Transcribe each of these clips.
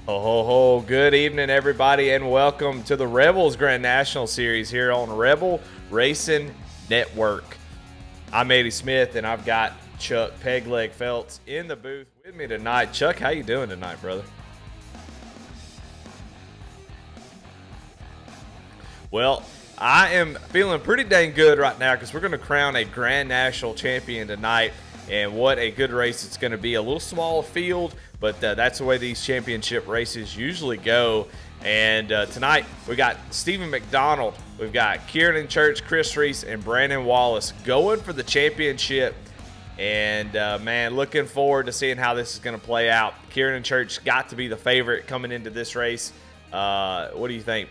Ho, ho, ho. Good evening, everybody, and welcome to the Rebels Grand National Series here on Rebel Racing Network. I'm Eddie Smith, and I've got Chuck Pegleg Felts in the booth with me tonight. Chuck, how you doing tonight, brother? Well, I am feeling pretty dang good right now because we're going to crown a Grand National Champion tonight, and what a good race it's going to be. A little small field, but that's the way these championship races usually go. And tonight we got Stephen McDonald, we've got Kieran Church, Chris Reese, and Brandon Wallace going for the championship. And man, looking forward to seeing how this is going to play out. Kieran Church got to be the favorite coming into this race. What do you think?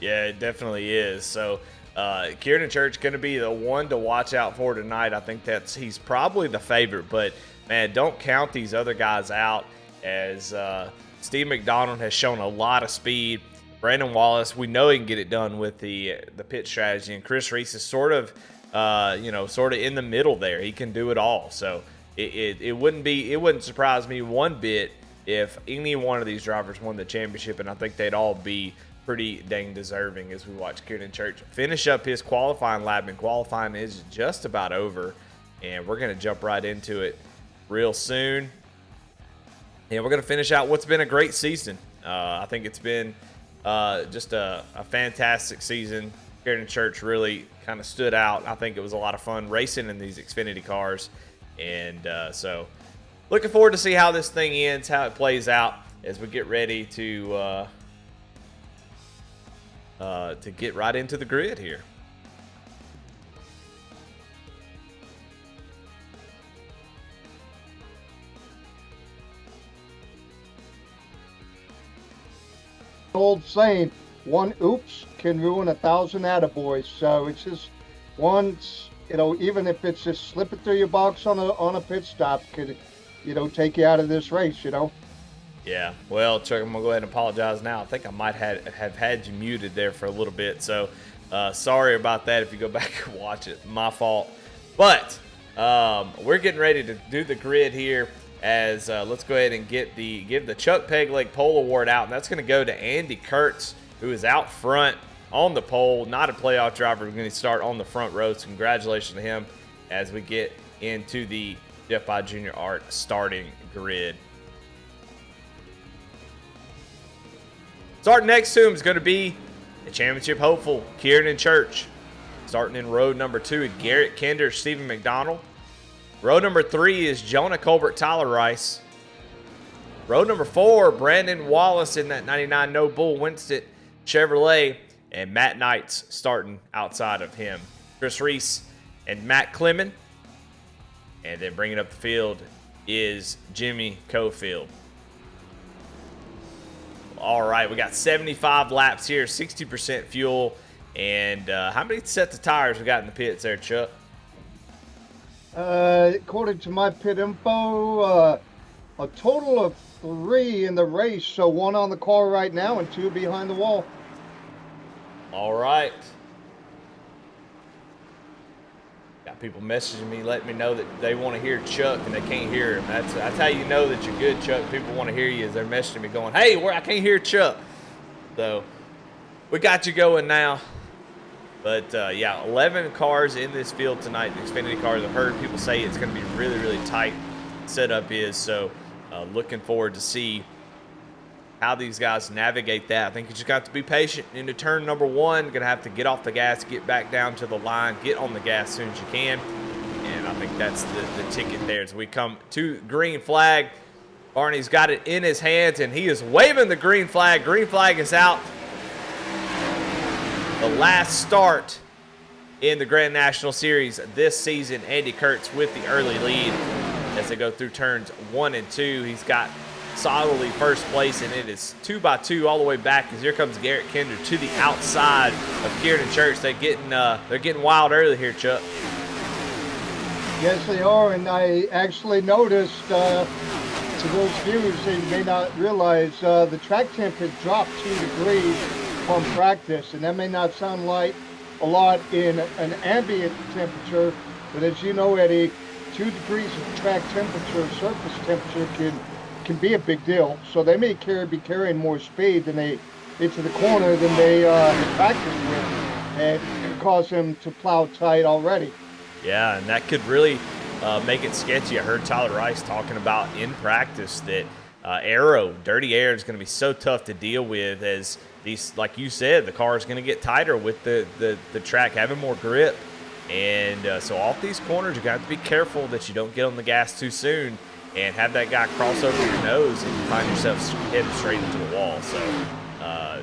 Yeah, it definitely is. So, Kieran Church going to be the one to watch out for tonight. I think he's probably the favorite, but man, don't count these other guys out, as Steve McDonald has shown a lot of speed. Brandon Wallace, we know he can get it done with the pit strategy, and Chris Reese is sort of in the middle there. He can do it all. So it wouldn't surprise me one bit if any one of these drivers won the championship, and I think they'd all be pretty dang deserving as we watch Kieran Church finish up his qualifying lap, and qualifying is just about over, and we're going to jump right into it real soon. And we're going to finish out what's been a great season. I think it's been just a fantastic season. Kieran Church really kind of stood out. I think it was a lot of fun racing in these Xfinity cars, and so looking forward to see how this thing ends, how it plays out as we get ready to get right into the grid here. Old saying, one oops can ruin 1,000 attaboys. So it's just once, even if it's just slipping through your box on a pit stop, could, take you out of this race, Yeah, well, Chuck, I'm going to go ahead and apologize now. I think I might have had you muted there for a little bit, so sorry about that if you go back and watch it. My fault. But we're getting ready to do the grid here, as let's go ahead and give the Chuck Pegleg Pole Award out, and that's going to go to Andy Kurtz, who is out front on the pole, not a playoff driver. We're going to start on the front row, so congratulations to him as we get into the Jeff By Jr. Art starting grid. Starting next to him is going to be the championship hopeful, Kieran Church. Starting in row number 2, Garrett Kinder, Stephen McDonald. Row number 3 is Jonah Colbert, Tyler Rice. Row number 4, Brandon Wallace in that 99 No Bull Winston Chevrolet. And Matt Knight's starting outside of him. Chris Reese and Matt Clemon. And then bringing up the field is Jimmy Cofield. All right, we got 75 laps here, 60% fuel. And how many sets of tires we got in the pits there, Chuck? According to my pit info, a total of 3 in the race. So 1 on the car right now and 2 behind the wall. All right. Got people messaging me, letting me know that they want to hear Chuck and they can't hear him. That's how you know that you're good, Chuck. People want to hear you, as they're messaging me going, hey, I can't hear Chuck. So we got you going now. But, yeah, 11 cars in this field tonight. The Xfinity cars, I've heard people say it's going to be really, really tight setup is. So looking forward to see how these guys navigate that. I think you just got to be patient into turn number 1. Going to have to get off the gas, get back down to the line, get on the gas as soon as you can. And I think that's the ticket there. As we come to green flag, Barney's got it in his hands, and he is waving the green flag. Green flag is out. The last start in the Grand National Series this season. Andy Kurtz with the early lead as they go through turns 1 and 2. He's got solidly first place, and it is 2x2 all the way back as here comes Garrett Kinder to the outside of Kieran Church. They're getting wild early here, Chuck. Yes, they are, and I actually noticed, to those viewers, they may not realize, the track temperature dropped 2 degrees from practice, and that may not sound like a lot in an ambient temperature, but as you know, Eddie, 2 degrees of track temperature, surface temperature can be a big deal. So they may be carrying more speed than they into the corner than they practiced with, and it can cause them to plow tight already. Yeah, and that could really make it sketchy. I heard Tyler Rice talking about in practice that dirty air is going to be so tough to deal with, as these, like you said, the car is going to get tighter with the track having more grip. And so off these corners, you got to be careful that you don't get on the gas too soon and have that guy cross over your nose and you find yourself heading straight into the wall. So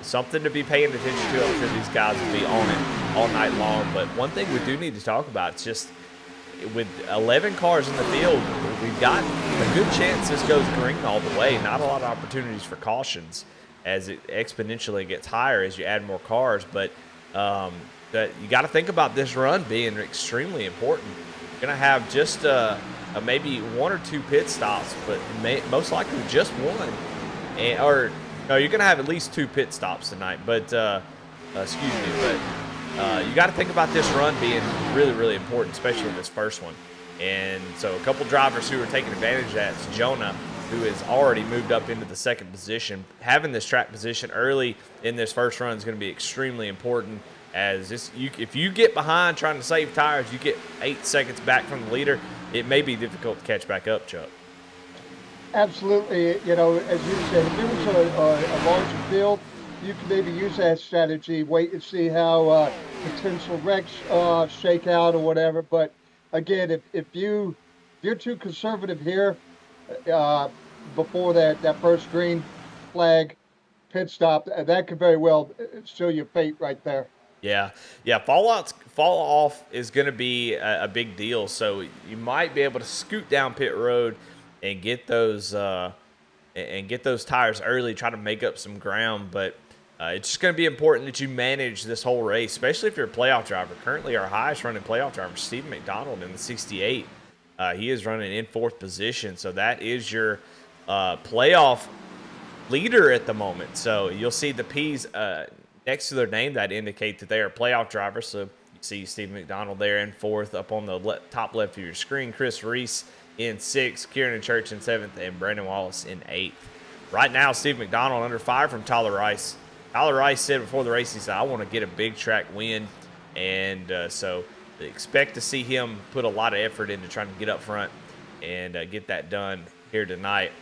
something to be paying attention to. I'm sure these guys will be on it all night long. But one thing we do need to talk about is just with 11 cars in the field, we've got a good chance this goes green all the way. Not a lot of opportunities for cautions as it exponentially gets higher as you add more cars. But that you got to think about this run being extremely important. You're going to have just maybe 1 or 2 pit stops, but most likely just one. No, you're going to have at least 2 pit stops tonight. But you got to think about this run being really, really important, especially this first one. And so a couple drivers who are taking advantage of that is Jonah, who has already moved up into the second position. Having this track position early in this first run is going to be extremely important, as if you get behind trying to save tires, you get 8 seconds back from the leader, it may be difficult to catch back up, Chuck. Absolutely. As you said, if it was a larger field, you could maybe use that strategy, wait and see how potential wrecks shake out or whatever. But again, if you're too conservative here before that first green flag pit stop, that could very well show your fate right there. Yeah. Fall off is going to be a big deal. So you might be able to scoot down pit road and get those tires early, try to make up some ground. But it's just going to be important that you manage this whole race, especially if you're a playoff driver. Currently, our highest running playoff driver, Stephen McDonald, in the 68. He is running in 4th position, so that is your playoff leader at the moment. So you'll see the P's next to their name that indicate that they are playoff drivers. So you see Stephen McDonald there in 4th, up on the top left of your screen. Chris Reese in 6th, Kieran Church in 7th, and Brandon Wallace in 8th. Right now, Steve McDonald under fire from Tyler Rice. Tyler Rice said before the race, he said, I want to get a big track win. And so expect to see him put a lot of effort into trying to get up front and get that done here tonight.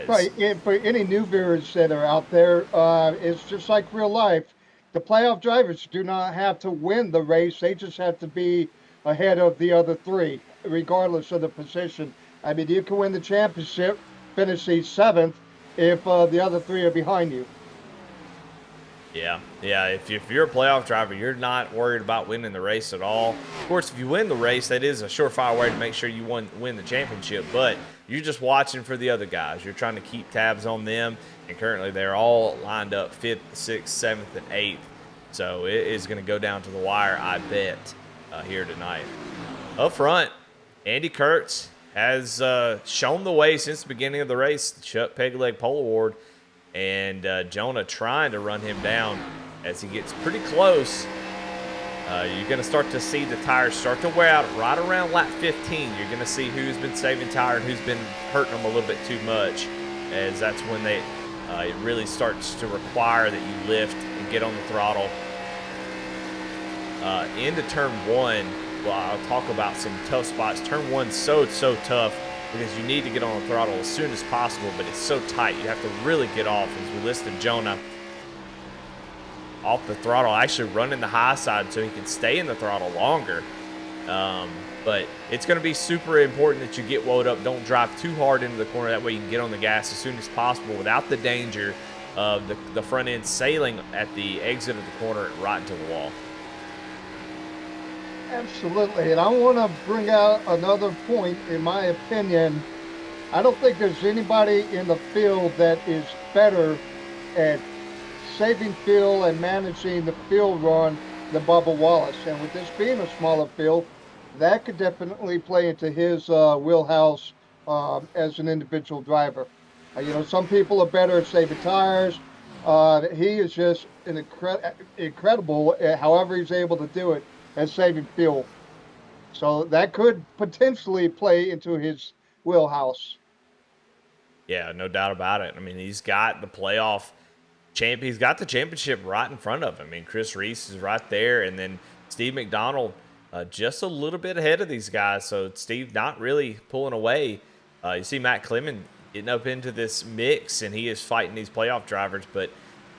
Right. And for any new viewers that are out there, it's just like real life. The playoff drivers do not have to win the race. They just have to be ahead of the other 3, regardless of the position. I mean, you can win the championship, finish 7th, if the other 3 are behind you. Yeah. If you're a playoff driver, you're not worried about winning the race at all. Of course, if you win the race, that is a surefire way to make sure you win the championship. But you're just watching for the other guys. You're trying to keep tabs on them. And currently, they're all lined up 5th, 6th, 7th, and 8th. So it is going to go down to the wire, I bet, here tonight. Up front, Andy Kurtz has shown the way since the beginning of the race. Chuck Pegleg Pole Award. And Jonah trying to run him down as he gets pretty close. You're going to start to see the tires start to wear out right around lap 15. You're going to see who's been saving tire and who's been hurting them a little bit too much, as that's when it really starts to require that you lift and get on the throttle. Into turn 1, well, I'll talk about some tough spots. Turn 1's so tough, because you need to get on the throttle as soon as possible, but it's so tight. You have to really get off. As we listed Jonah off the throttle, actually running the high side so he can stay in the throttle longer. But it's going to be super important that you get woed up. Don't drive too hard into the corner. That way you can get on the gas as soon as possible without the danger of the front end sailing at the exit of the corner right into the wall. Absolutely. And I want to bring out another point. In my opinion, I don't think there's anybody in the field that is better at saving fuel and managing the field run than Bubba Wallace. And with this being a smaller field, that could definitely play into his wheelhouse as an individual driver. Some people are better at saving tires. He is just incredible at however he's able to do it at saving fuel. So that could potentially play into his wheelhouse. Yeah, no doubt about it. I mean, he's got the playoff champ. He's got the championship right in front of him. I mean, Chris Reese is right there, and then Steve McDonald just a little bit ahead of these guys. So Steve not really pulling away. You see Matt Clement getting up into this mix, and he is fighting these playoff drivers. But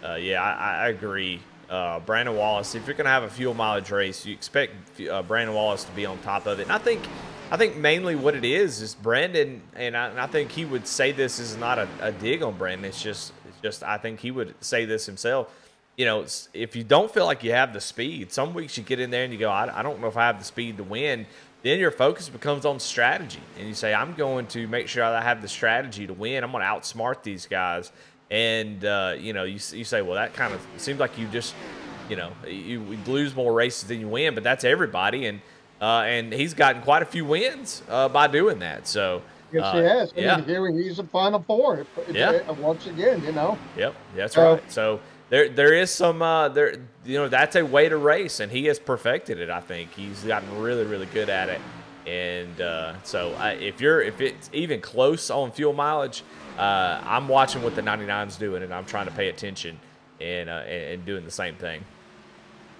yeah, I agree. Brandon Wallace, if you're going to have a fuel mileage race, you expect Brandon Wallace to be on top of it. And I think mainly what it is Brandon, and I think he would say this is not a dig on Brandon. It's just I think he would say this himself. If you don't feel like you have the speed, some weeks you get in there and you go, I don't know if I have the speed to win. Then your focus becomes on strategy, and you say, I'm going to make sure I have the strategy to win. I'm going to outsmart these guys. And you say, well, that kind of seems like you just, you lose more races than you win, but that's everybody. And he's gotten quite a few wins by doing that. So Yes, he has. yeah, Here he's a Final Four. Yeah. Once again, Yep, that's right. So there is some that's a way to race, and he has perfected it. I think he's gotten really really good at it. And so if it's even close on fuel mileage, I'm watching what the 99's doing, and I'm trying to pay attention and doing the same thing.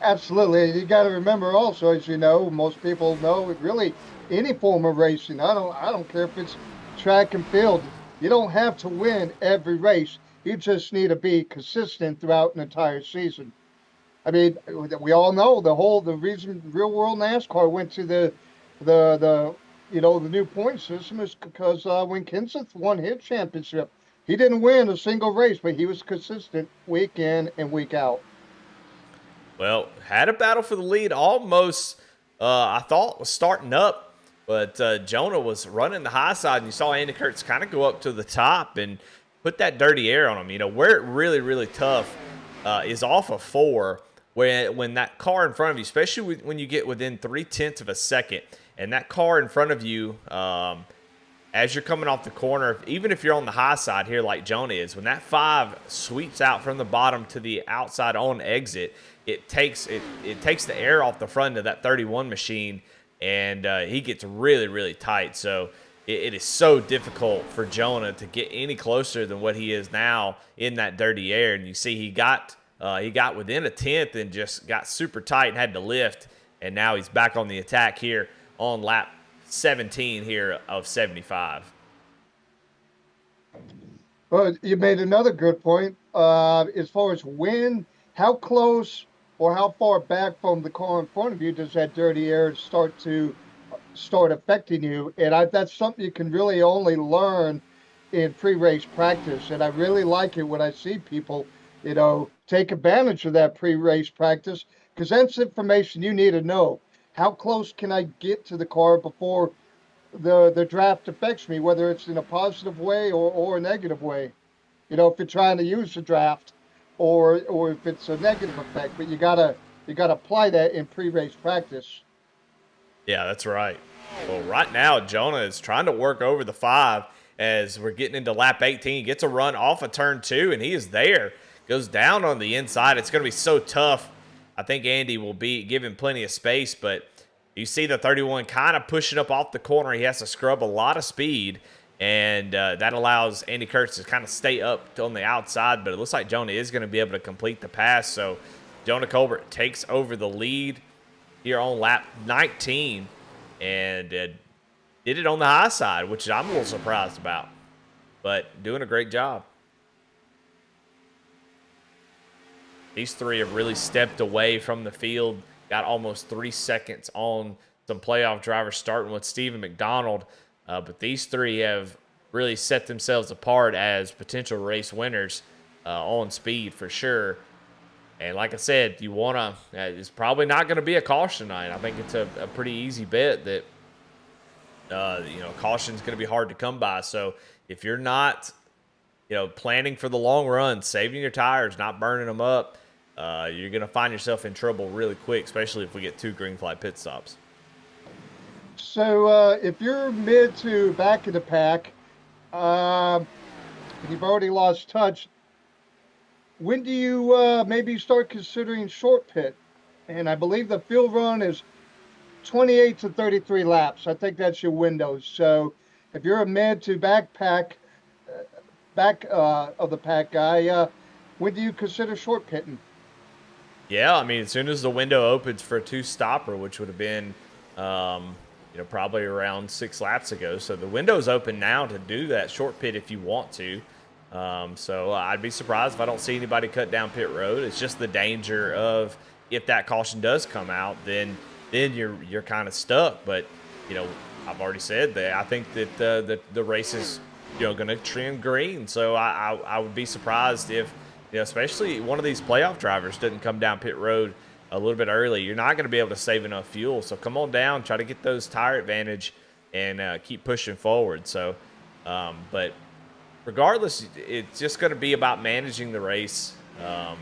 absolutely. You got to remember also, as you know, most people know, really any form of racing. I don't care if it's track and field. You don't have to win every race. You just need to be consistent throughout an entire season. I mean, we all know the reason real world NASCAR went to the new point system is because when Kenseth won his championship, he didn't win a single race, but he was consistent week in and week out. Well, had a battle for the lead almost. I thought was starting up, but Jonah was running the high side, and you saw Andy Kurtz kind of go up to the top and put that dirty air on him. Where it really really tough is off of 4. When that car in front of you, especially when you get within 0.3 of a second, and that car in front of you, as you're coming off the corner, even if you're on the high side here like Jonah is, when that 5 sweeps out from the bottom to the outside on exit, it takes the air off the front of that 31 machine, and he gets really, really tight. So it is so difficult for Jonah to get any closer than what he is now in that dirty air. And you see he got within 1/10 and just got super tight and had to lift, and now he's back on the attack here on lap 17 here of 75. Well, you made another good point. As far as how close or how far back from the car in front of you does that dirty air start affecting you? And that's something you can really only learn in pre-race practice. And I really like it when I see people, take advantage of that pre-race practice, because that's information you need to know. How close can I get to the car before the draft affects me, whether it's in a positive way or a negative way? If you're trying to use the draft, or if it's a negative effect, but you gotta apply that in pre-race practice. Yeah, that's right. Well, right now Jonah is trying to work over the 5 as we're getting into lap 18. He gets a run off of turn 2, and he is there. Goes down on the inside. It's going to be so tough. I think Andy will give him plenty of space, but you see the 31 kind of pushing up off the corner. He has to scrub a lot of speed, and that allows Andy Kurtz to kind of stay up on the outside, but it looks like Jonah is going to be able to complete the pass. So Jonah Colbert takes over the lead here on lap 19 and did it on the high side, which I'm a little surprised about, but doing a great job. These 3 have really stepped away from the field, got almost 3 seconds on some playoff drivers starting with Stephen McDonald, but these three have really set themselves apart as potential race winners on speed for sure. And like I said, you want to, it's probably not going to be a caution tonight. I think it's a pretty easy bet that, caution is going to be hard to come by. So if you're not, planning for the long run, saving your tires, not burning them up, you're going to find yourself in trouble really quick, especially if we get 2 green flag pit stops. So if you're mid to back of the pack, you've already lost touch. When do you maybe start considering short pit? And I believe the field run is 28 to 33 laps. I think that's your window. So if you're a mid to back of the pack guy, when do you consider short pitting? Yeah, I mean, as soon as the window opens for a 2-stopper, which would have been, probably around 6 laps ago. So the window's open now to do that short pit if you want to. So I'd be surprised if I don't see anybody cut down pit road. It's just the danger of if that caution does come out, then you're kind of stuck. But I've already said that I think that the race is going to trim green. So I would be surprised if especially one of these playoff drivers doesn't come down pit road a little bit early. You're not going to be able to save enough fuel. So come on down, try to get those tire advantage, and keep pushing forward. So, but regardless, it's just going to be about managing the race. Like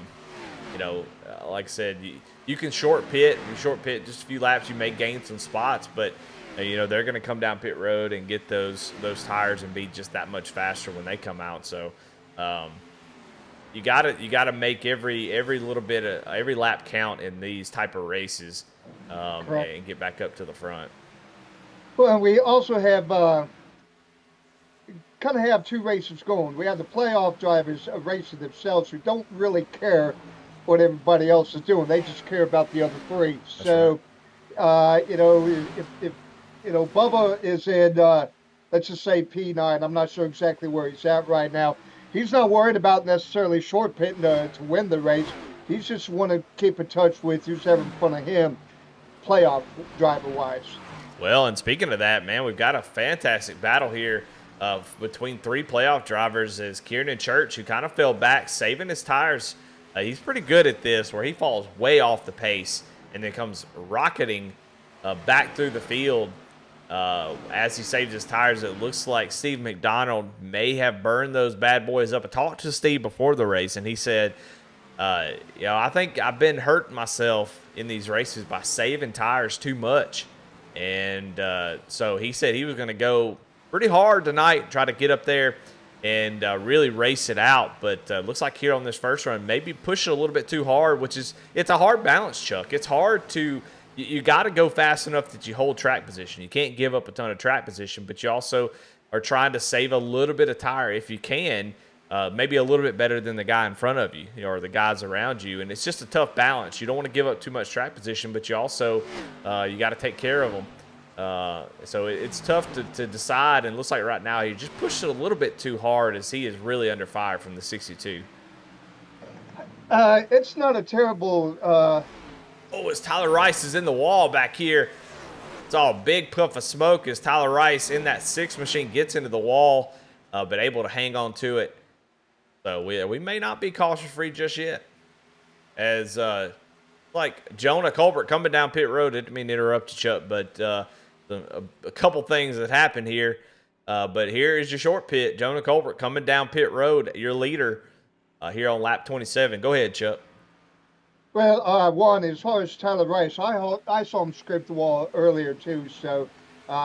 I said, you can short pit just a few laps. You may gain some spots, but they're going to come down pit road and get those tires and be just that much faster when they come out. So you gotta make every little bit of every lap count in these type of races, and get back up to the front. Well, we also have kind of have 2 races going. We have the playoff drivers racing themselves who don't really care what everybody else is doing. They just care about the other 3. That's so, right. If Bubba is in, let's just say P9. I'm not sure exactly where he's at right now. He's not worried about necessarily short pitting to win the race. He's just want to keep in touch with who's ever in front of him, playoff driver-wise. Well, and speaking of that, man, we've got a fantastic battle here between 3 playoff drivers as Kieran Church, who kind of fell back, saving his tires. He's pretty good at this, where he falls way off the pace and then comes rocketing back through the field. As he saves his tires, it looks like Steve McDonald may have burned those bad boys up. I talked to Steve before the race, and he said, I think I've been hurting myself in these races by saving tires too much. And so he said he was going to go pretty hard tonight, try to get up there and really race it out. But looks like here on this first run, maybe push it a little bit too hard, it's a hard balance, Chuck. It's hard to – you got to go fast enough that you hold track position. You can't give up a ton of track position, but you also are trying to save a little bit of tire if you can, maybe a little bit better than the guy in front of you, or the guys around you. And it's just a tough balance. You don't want to give up too much track position, but you also you got to take care of them. So it's tough to decide, and it looks like right now he just pushed it a little bit too hard as he is really under fire from the 62. It's not a terrible... as Tyler Rice is in the wall back here. It's all a big puff of smoke as Tyler Rice in that 6 machine gets into the wall, but able to hang on to it. So we may not be caution-free just yet. As like Jonah Colbert coming down pit road, didn't mean to interrupt you, Chuck, but a couple things that happened here. But here is your short pit. Jonah Colbert coming down pit road, your leader here on lap 27. Go ahead, Chuck. Well, one, as far as Tyler Rice, I saw him scrape the wall earlier too, so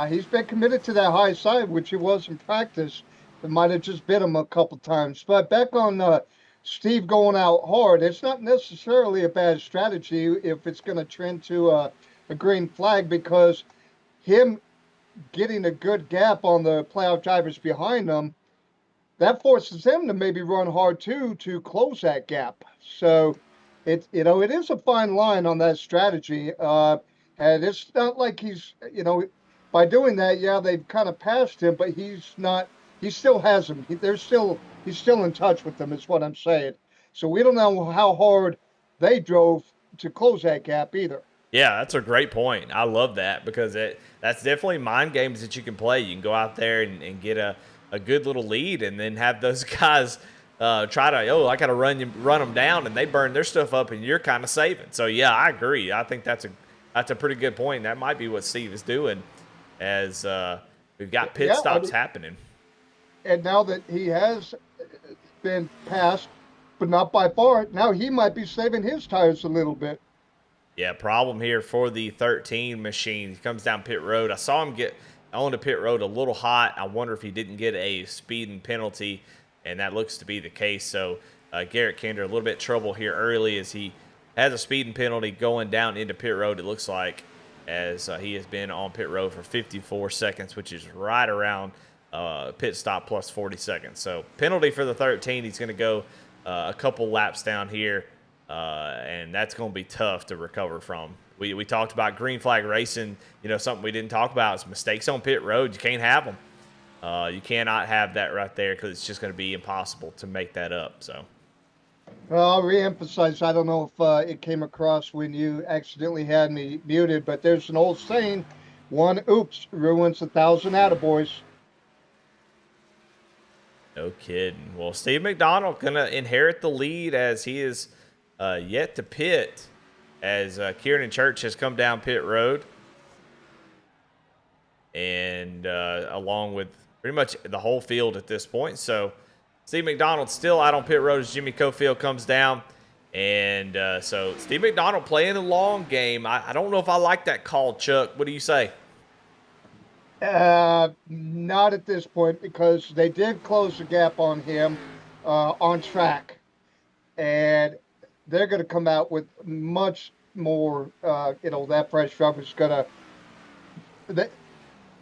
he's been committed to that high side, which he was in practice. It might have just bit him a couple times. But back on Steve going out hard, it's not necessarily a bad strategy if it's going to trend to a green flag, because him getting a good gap on the playoff drivers behind him, that forces them to maybe run hard too to close that gap. So it is a fine line on that strategy, and it's not like he's by doing that, yeah, they've kind of passed him, but he's not. He still has them. He's still in touch with them, is what I'm saying. So we don't know how hard they drove to close that gap either. Yeah, that's a great point. I love that because that's definitely mind games that you can play. You can go out there and get a good little lead, and then have those guys try to, oh, I got to run them down, and they burn their stuff up, and you're kind of saving. So yeah, I agree. I think that's a pretty good point. That might be what Steve is doing, as we've got pit Yeah, I stops mean, happening. and now that he has been passed, but not by far, now he might be saving his tires a little bit. Yeah, problem here for the 13 machine. He comes down pit road. I saw him get on the pit road a little hot. I wonder if he didn't get a speeding penalty, and that looks to be the case. So Garrett Kinder a little bit trouble here early as he has a speeding penalty going down into pit road. It looks like, as he has been on pit road for 54 seconds, which is right around pit stop plus 40 seconds. So penalty for the 13. He's going to go a couple laps down here. And that's going to be tough to recover from. We talked about green flag racing. Something we didn't talk about is mistakes on pit road. You can't have them. You cannot have that right there because it's just going to be impossible to make that up. So, Well, I'll reemphasize. I don't know if it came across when you accidentally had me muted, but there's an old saying: "One oops ruins 1,000 attaboys." no kidding. Well, Steve McDonald going to inherit the lead as he is yet to pit, as Kieran Church has come down pit road, and along with pretty much the whole field at this point. So Steve McDonald still out on pit road as Jimmy Cofield comes down. And so Steve McDonald playing the long game. I don't know if I like that call, Chuck. What do you say? Not at this point because they did close the gap on him on track, and they're going to come out with much more. That fresh rubber is going to.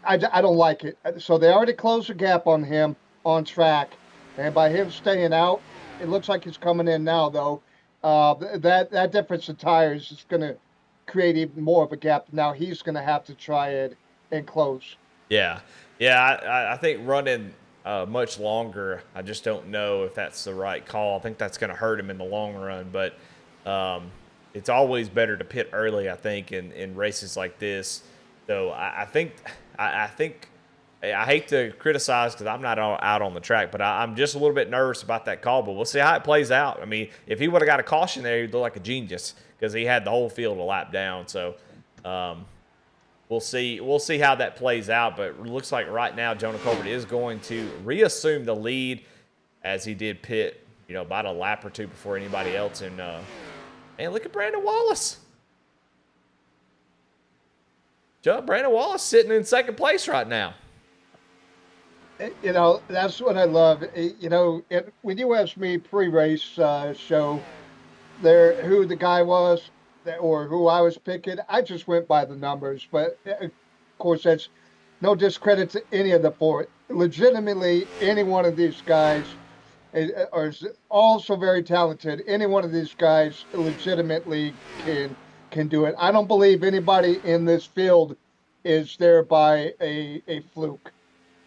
I don't like it. So they already closed the gap on him on track, and by him staying out, it looks like he's coming in now. Though that difference in tires is going to create even more of a gap. Now he's going to have to try it and close. Yeah, yeah. I think running much longer. I just don't know if that's the right call. I think that's going to hurt him in the long run. But it's always better to pit early, I think, in races like this. So I think I hate to criticize because I'm not out on the track, but I'm just a little bit nervous about that call. But we'll see how it plays out. I mean, if he would have got a caution there, he'd look like a genius because he had the whole field a lap down. So we'll see how that plays out. But it looks like right now Jonah Colbert is going to reassume the lead as he did pit, about a lap or two before anybody else. And man, look at Brandon Wallace. Brandon Wallace sitting in second place right now. That's what I love. When you asked me pre-race show who the guy was or who I was picking, I just went by the numbers. But of course, that's no discredit to any of the four. Legitimately, any one of these guys are also very talented. Any one of these guys legitimately can do it. I don't believe anybody in this field is there by a fluke.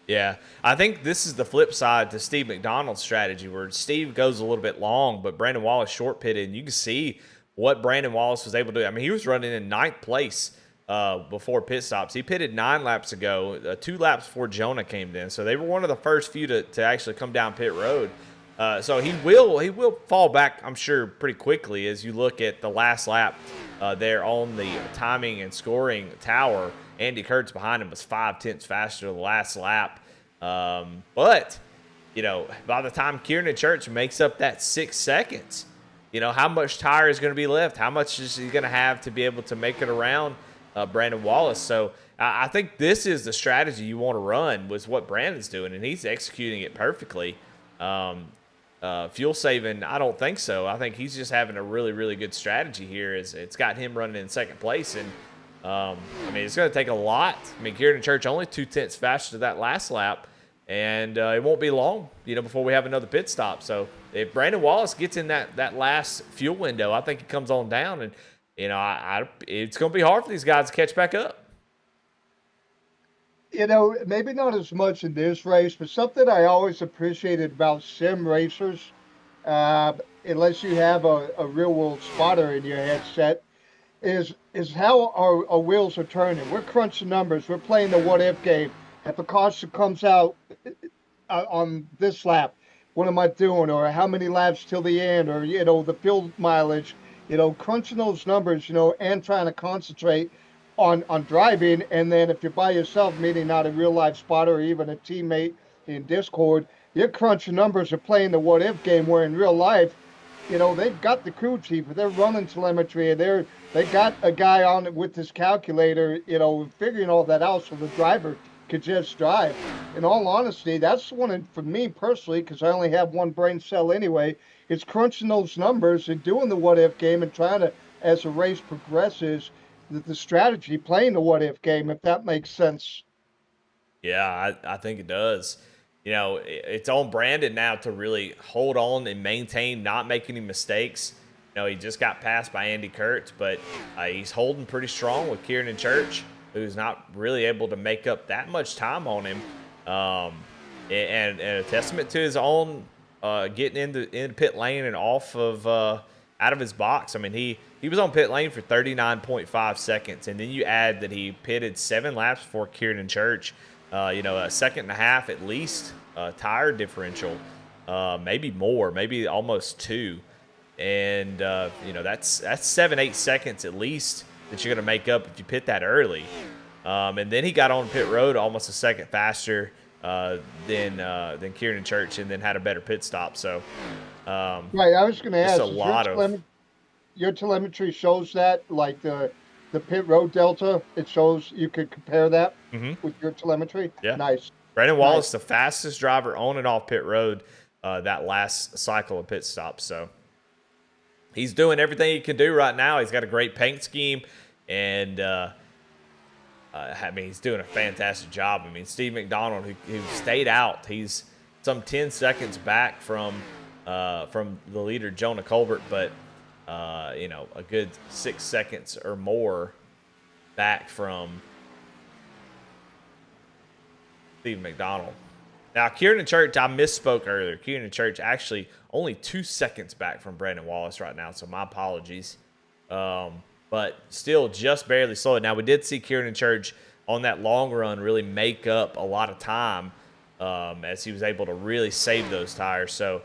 Yeah, I think this is the flip side to Steve McDonald's strategy, where Steve goes a little bit long, but Brandon Wallace short pitted, and you can see what Brandon Wallace was able to do. I mean, he was running in ninth place before pit stops. He pitted 9 laps ago, 2 laps before Jonah came in, so they were one of the first few to actually come down pit road. So he will fall back, I'm sure, pretty quickly as you look at the last lap there on the timing and scoring tower. Andy Kurtz behind him was 5/10 faster the last lap. But, by the time Kieran Church makes up that 6 seconds, how much tire is going to be left? How much is he going to have to be able to make it around Brandon Wallace? So I think this is the strategy you want to run, was what Brandon's doing, and he's executing it perfectly. Fuel saving, I don't think so. I think he's just having a really, really good strategy here. It's got him running in second place, and it's going to take a lot. Kieran Church only 2/10 faster to that last lap, and it won't be long, before we have another pit stop. So if Brandon Wallace gets in that last fuel window, I think he comes on down, and it's going to be hard for these guys to catch back up. Maybe not as much in this race, but something I always appreciated about sim racers, unless you have a real world spotter in your headset, is how our wheels are turning. We're crunching numbers. We're playing the what if game. If a caution comes out on this lap, what am I doing? Or how many laps till the end? Or the field mileage. Crunching those numbers. And trying to concentrate on driving. And then if you're by yourself, meaning not a real life spotter or even a teammate in Discord, you're crunching numbers or playing the what if game. Where in real life, they've got the crew chief, they're running telemetry, and they got a guy on it with his calculator, figuring all that out so the driver could just drive. In all honesty, that's for me personally, because I only have one brain cell anyway, it's crunching those numbers and doing the what if game and trying to, as the race progresses, the strategy playing the what if game, if that makes sense. Yeah, I think it does. It's on Brandon now to really hold on and maintain, not make any mistakes. He just got passed by Andy Kurtz, but he's holding pretty strong with Kieran Church, who's not really able to make up that much time on him. And a testament to his own getting into pit lane and off of out of his box. I mean, he was on pit lane for 39.5 seconds, and then you add that he pitted 7 laps before Kieran Church. A second and a half at least tire differential, maybe more, maybe almost 2. And, that's 7-8 seconds at least that you're going to make up if you pit that early. And then he got on pit road almost a second faster than Kieran Church, and then had a better pit stop. So, right, I was going to ask, a lot of your telemetry shows that, like the pit road delta, it shows you could compare that with your telemetry. Yeah, nice. Brandon Wallace, the fastest driver on and off pit road that last cycle of pit stops. So he's doing everything he can do right now. He's got a great paint scheme, and he's doing a fantastic job. I mean, Steve McDonald, who stayed out, he's some 10 seconds back from the leader Jonah Colbert, but a good 6 seconds or more back from Steve McDonald. Now, Kieran Church, I misspoke earlier. Kieran Church actually only 2 seconds back from Brandon Wallace right now, so my apologies. But still just barely slowed. Now, we did see Kieran Church on that long run really make up a lot of time as he was able to really save those tires. So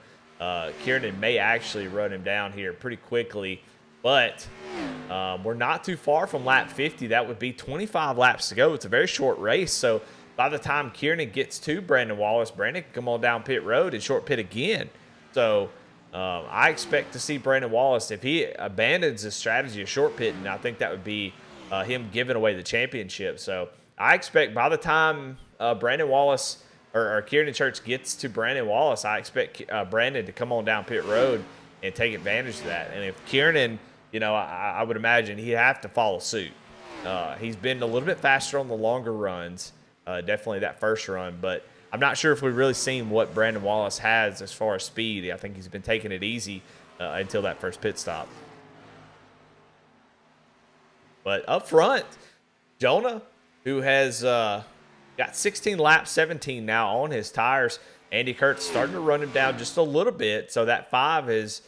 Kieran may actually run him down here pretty quickly, but we're not too far from lap 50. That would be 25 laps to go. It's a very short race, so by the time Kieran gets to Brandon Wallace, Brandon can come on down pit road and short pit again. So I expect to see Brandon Wallace, if he abandons his strategy of short pitting, I think that would be him giving away the championship. So I expect by the time Brandon Wallace or Kieran Church gets to Brandon Wallace, I expect Brandon to come on down pit road and take advantage of that. And if Kieran, I would imagine he'd have to follow suit. He's been a little bit faster on the longer runs, definitely that first run, but I'm not sure if we've really seen what Brandon Wallace has as far as speed. I think he's been taking it easy until that first pit stop. But up front, Jonah, who has got 16 laps, 17 now on his tires. Andy Kurtz starting to run him down just a little bit, so that 5 is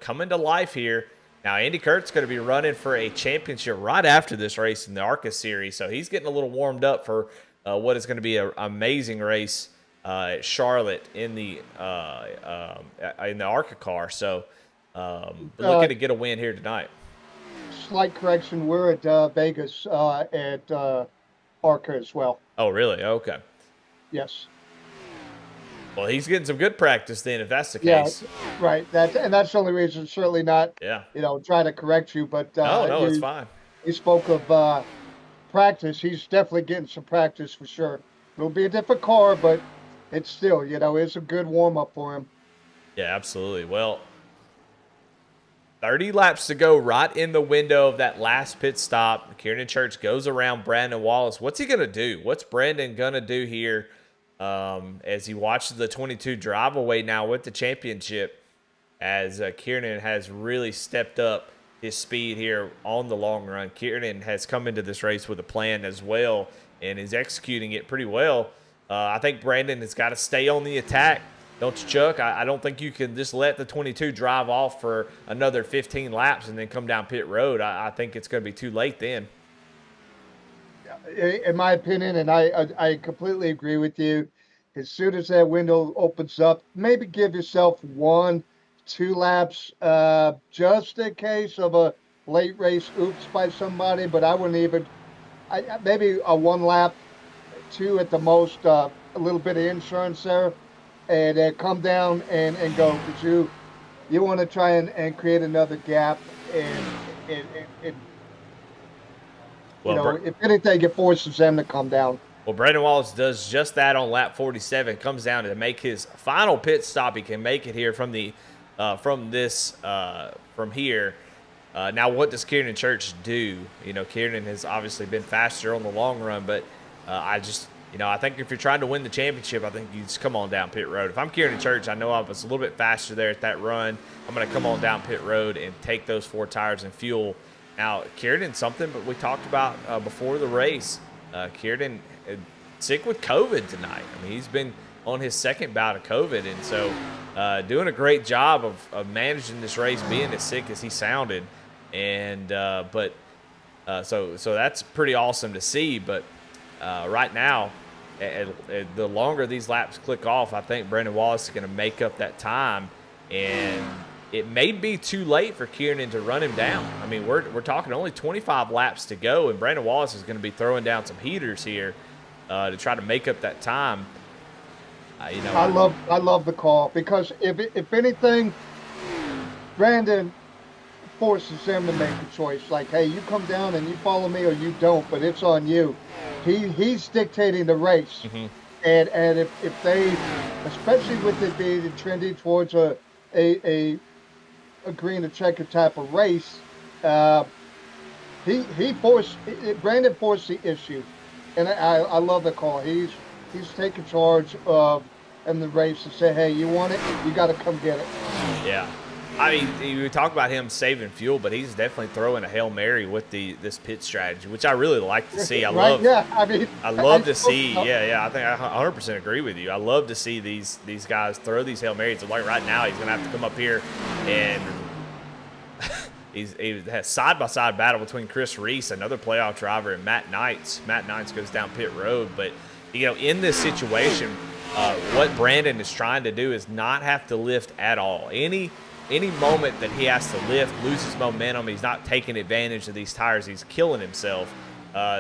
coming to life here. Now, Andy Kurtz going to be running for a championship right after this race in the ARCA series, so he's getting a little warmed up for what is going to be an amazing race at Charlotte in the ARCA car. So looking to get a win here tonight. Slight correction, we're at Vegas at ARCA as well. Oh, really? Okay. Yes. Well, he's getting some good practice then, if that's the case. Yeah, right. That's the only reason. Certainly not. Yeah. Trying to correct you, but no, it's fine. He spoke of practice. He's definitely getting some practice for sure. It'll be a different car, but it's still, it's a good warm up for him. Yeah, absolutely. Well, 30 laps to go, right in the window of that last pit stop. Kieran Church goes around Brandon Wallace. What's he going to do? What's Brandon going to do here as he watches the 22 drive away now with the championship, as Kieran has really stepped up his speed here on the long run. Kieran has come into this race with a plan as well and is executing it pretty well. I think Brandon has got to stay on the attack. don't you, Chuck? I don't think you can just let the 22 drive off for another 15 laps and then come down pit road. I think it's going to be too late then. In my opinion, and I completely agree with you. As soon as that window opens up, maybe give yourself 1, 2 laps, just in case of a late race oops by somebody. But I wouldn't even. Maybe a 1 lap, 2 at the most, a little bit of insurance there, and come down and go, because you want to try and create another gap, and Well, if anything, it forces them to come down. Well, Brandon Wallace does just that on lap 47. Comes down to make his final pit stop. He can make it here from the from here. Now, what does Kieran Church do? Kieran has obviously been faster on the long run, but I think if you're trying to win the championship, I think you just come on down pit road. If I'm Kieran Church, I know I was a little bit faster there at that run. I'm going to come on down pit road and take those 4 tires and fuel. Now, Kieran, something but we talked about before the race. Kieran sick with COVID tonight. I mean, he's been on his second bout of COVID, and so doing a great job of managing this race, being as sick as he sounded. And so that's pretty awesome to see. But right now, the longer these laps click off, I think Brandon Wallace is going to make up that time, and it may be too late for Kieran to run him down. I mean, we're talking only 25 laps to go, and Brandon Wallace is going to be throwing down some heaters here to try to make up that time. I love the call, because if anything, Brandon forces them to make a choice. Like, hey, you come down and you follow me, or you don't, but it's on you. He's dictating the race, mm-hmm. and if they, especially with it being trending towards a green or checker type of race, Brandon forced the issue, and I love the call. He's taking charge of in the race to say, hey, you want it, you got to come get it. Yeah. I mean, we talk about him saving fuel, but he's definitely throwing a Hail Mary with this pit strategy, which I really like to see. I love to see. Yeah. I think I 100% agree with you. I love to see these guys throw these Hail Marys. Like right now, he's going to have to come up here and he has side-by-side battle between Chris Reese, another playoff driver, and Matt Knights. Matt Knights goes down pit road. But, in this situation, what Brandon is trying to do is not have to lift at all. Any moment that he has to lift, loses momentum, he's not taking advantage of these tires, he's killing himself.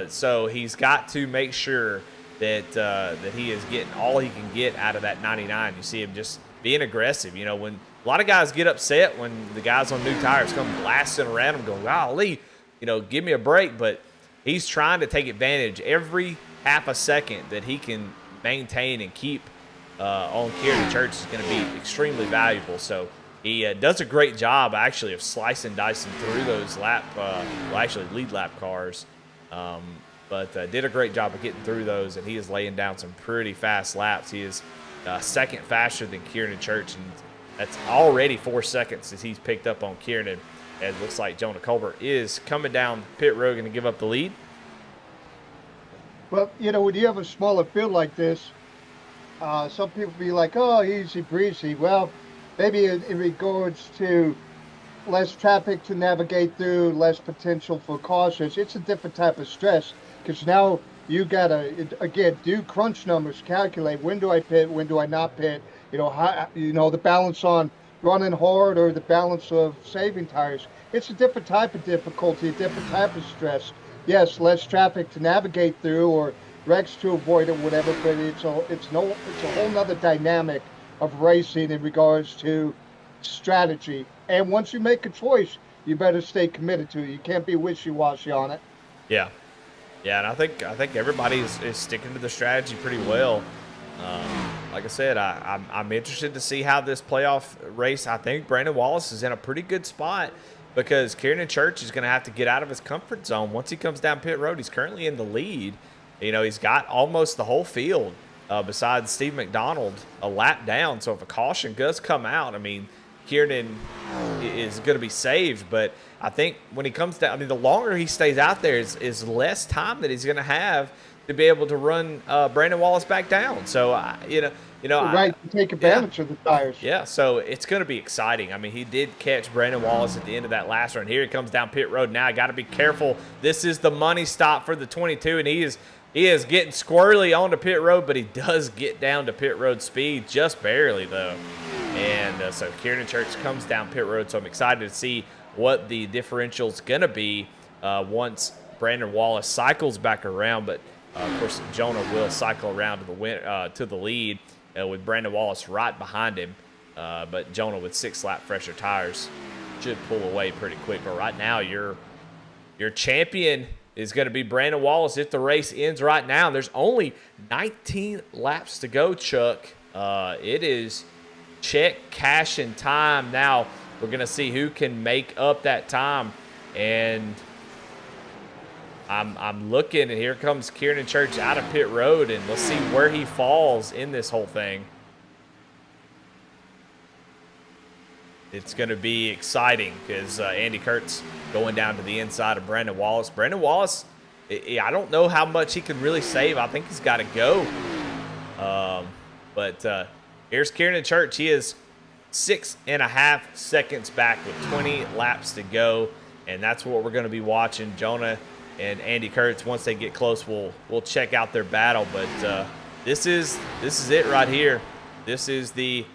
So he's got to make sure that he is getting all he can get out of that 99. You see him just being aggressive. When a lot of guys get upset when the guys on new tires come blasting around him, going, golly, give me a break. But he's trying to take advantage every half a second that he can maintain and keep on Kieran Church is going to be extremely valuable. So he does a great job, actually, of slicing, dicing through those lead lap cars. But did a great job of getting through those, and he is laying down some pretty fast laps. He is second faster than Kieran Church, and that's already 4 seconds that he's picked up on Kieran. And it looks like Jonah Colbert is coming down pit road and to give up the lead. Well, when you have a smaller field like this, some people be like, oh, easy breezy. Well, maybe in regards to less traffic to navigate through, less potential for cautions, it's a different type of stress, because now you got to, again, do crunch numbers, calculate, when do I pit, when do I not pit, the balance on running hard or the balance of saving tires. It's a different type of difficulty, a different type of stress. Yes, less traffic to navigate through or wrecks to avoid or whatever, but it's a whole nother dynamic of racing in regards to strategy. And once you make a choice, you better stay committed to it. You can't be wishy-washy on it. Yeah, and I think everybody is sticking to the strategy pretty well. Like I said, I'm interested to see how this playoff race. I think Brandon Wallace is in a pretty good spot, because Kieran Church is going to have to get out of his comfort zone. Once he comes down pit road, he's currently in the lead. He's got almost the whole field, besides Steve McDonald, a lap down. So if a caution does come out, I mean, Kieran is going to be saved. But I think when he comes down, I mean, the longer he stays out there is less time that he's going to have to be able to run Brandon Wallace back down. So, Right, to take advantage of the tires. Yeah, so it's going to be exciting. I mean, he did catch Brandon Wallace at the end of that last run. Here he comes down pit road. Now I got to be careful. This is the money stop for the 22, and he is getting squirrely on the pit road, but he does get down to pit road speed, just barely though. And so Kieran Church comes down pit road. So I'm excited to see what the differential's going to be once Brandon Wallace cycles back around. But of course, Jonah will cycle around to the lead. With Brandon Wallace right behind him. But Jonah with 6-lap fresher tires should pull away pretty quick. But right now, your champion is going to be Brandon Wallace if the race ends right now. There's only 19 laps to go, Chuck. It is check, cash, and time. Now we're going to see who can make up that time. And I'm looking, and here comes Kieran Church out of pit road, and let's see where he falls in this whole thing. It's going to be exciting because Andy Kurtz going down to the inside of Brandon Wallace. Brandon Wallace, I don't know how much he can really save. I think he's got to go. But here's Kieran Church. He is 6.5 seconds back with 20 laps to go, and that's what we're going to be watching. Jonah and Andy Kurtz, once they get close, we'll check out their battle. But this is it right here. This is the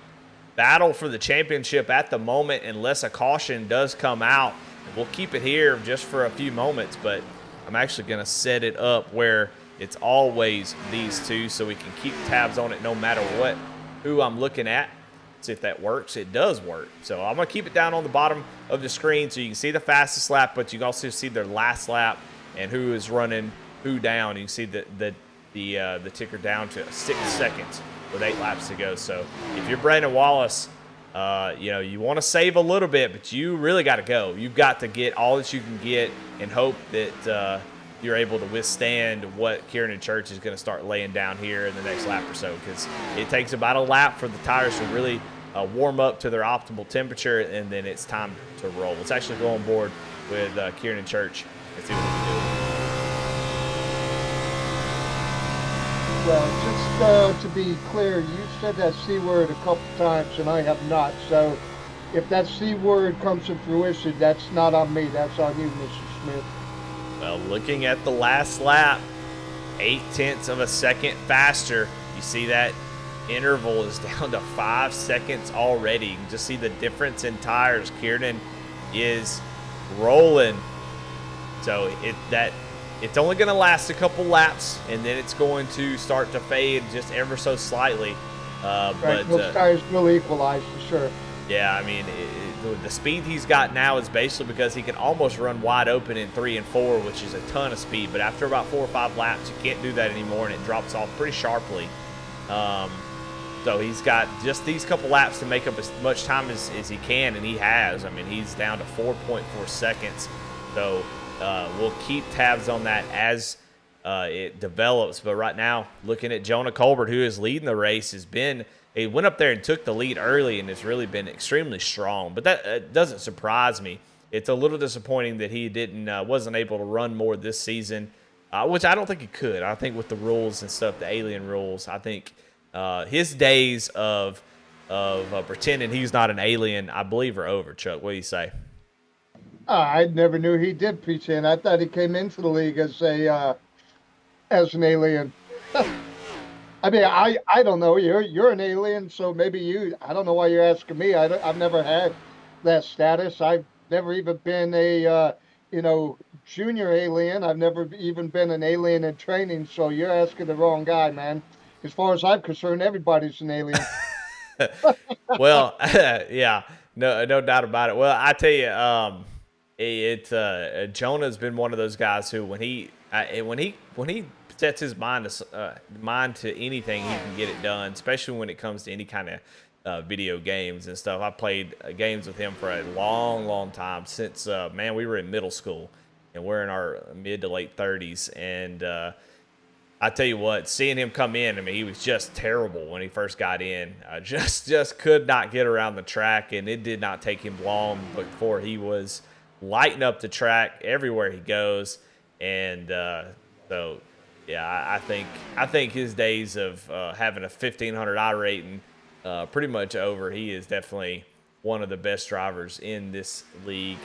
battle for the championship at the moment, unless a caution does come out. We'll keep it here just for a few moments, but I'm actually going to set it up where it's always these two so we can keep tabs on it no matter who I'm looking at. See if that works. It does work. So I'm going to keep it down on the bottom of the screen so you can see the fastest lap, but you can also see their last lap and who is running who down. You can see the ticker down to 6 seconds with 8 laps to go. So if you're Brandon Wallace, you want to save a little bit, but you really got to go. You've got to get all that you can get and hope that you're able to withstand what Kieran Church is going to start laying down here in the next lap or so, because it takes about a lap for the tires to really warm up to their optimal temperature, and then it's time to roll. Let's actually go on board with Kieran Church and see what we can do. Well, just to be clear, you said that C word a couple times, and I have not. So if that C word comes to fruition, that's not on me. That's on you, Mr. Smith. Well, looking at the last lap, 0.8 of a second faster. You see that interval is down to 5 seconds already. You can just see the difference in tires. Kieran is rolling. So it's only going to last a couple laps, and then it's going to start to fade just ever so slightly. Right, but those tires will equalize for sure. Yeah, I mean, the speed he's got now is basically because he can almost run wide open in 3 and 4, which is a ton of speed. But after about 4 or 5 laps, you can't do that anymore, and it drops off pretty sharply. So he's got just these couple laps to make up as much time as he can, and he has. I mean, he's down to 4.4 seconds. So we'll keep tabs on that as it develops. But right now, looking at Jonah Colbert, who is leading the race, he went up there and took the lead early and has really been extremely strong. But that doesn't surprise me. It's a little disappointing that he wasn't able to run more this season, which I don't think he could. I think with the rules and stuff, the alien rules, I think his days of pretending he's not an alien, I believe, are over. Chuck, what do you say? I never knew he did pretend. I thought he came into the league as an alien. I mean, I don't know. You're an alien, so maybe I don't know why you're asking me. I've never had that status. I've never even been a junior alien. I've never even been an alien in training. So you're asking the wrong guy, man. As far as I'm concerned, everybody's an alien. Well, yeah, no doubt about it. Well, I tell you, Jonah's been one of those guys who when he sets his mind to anything, he can get it done, especially when it comes to any kind of video games and stuff. I played games with him for a long time, since we were in middle school, and we're in our mid to late 30s, and I tell you what, seeing him come in, I mean, he was just terrible when he first got in. Just could not get around the track, and it did not take him long before he was lighting up the track everywhere he goes. And so, yeah, I think his days of having a 1500 I rating pretty much over. He is definitely one of the best drivers in this league.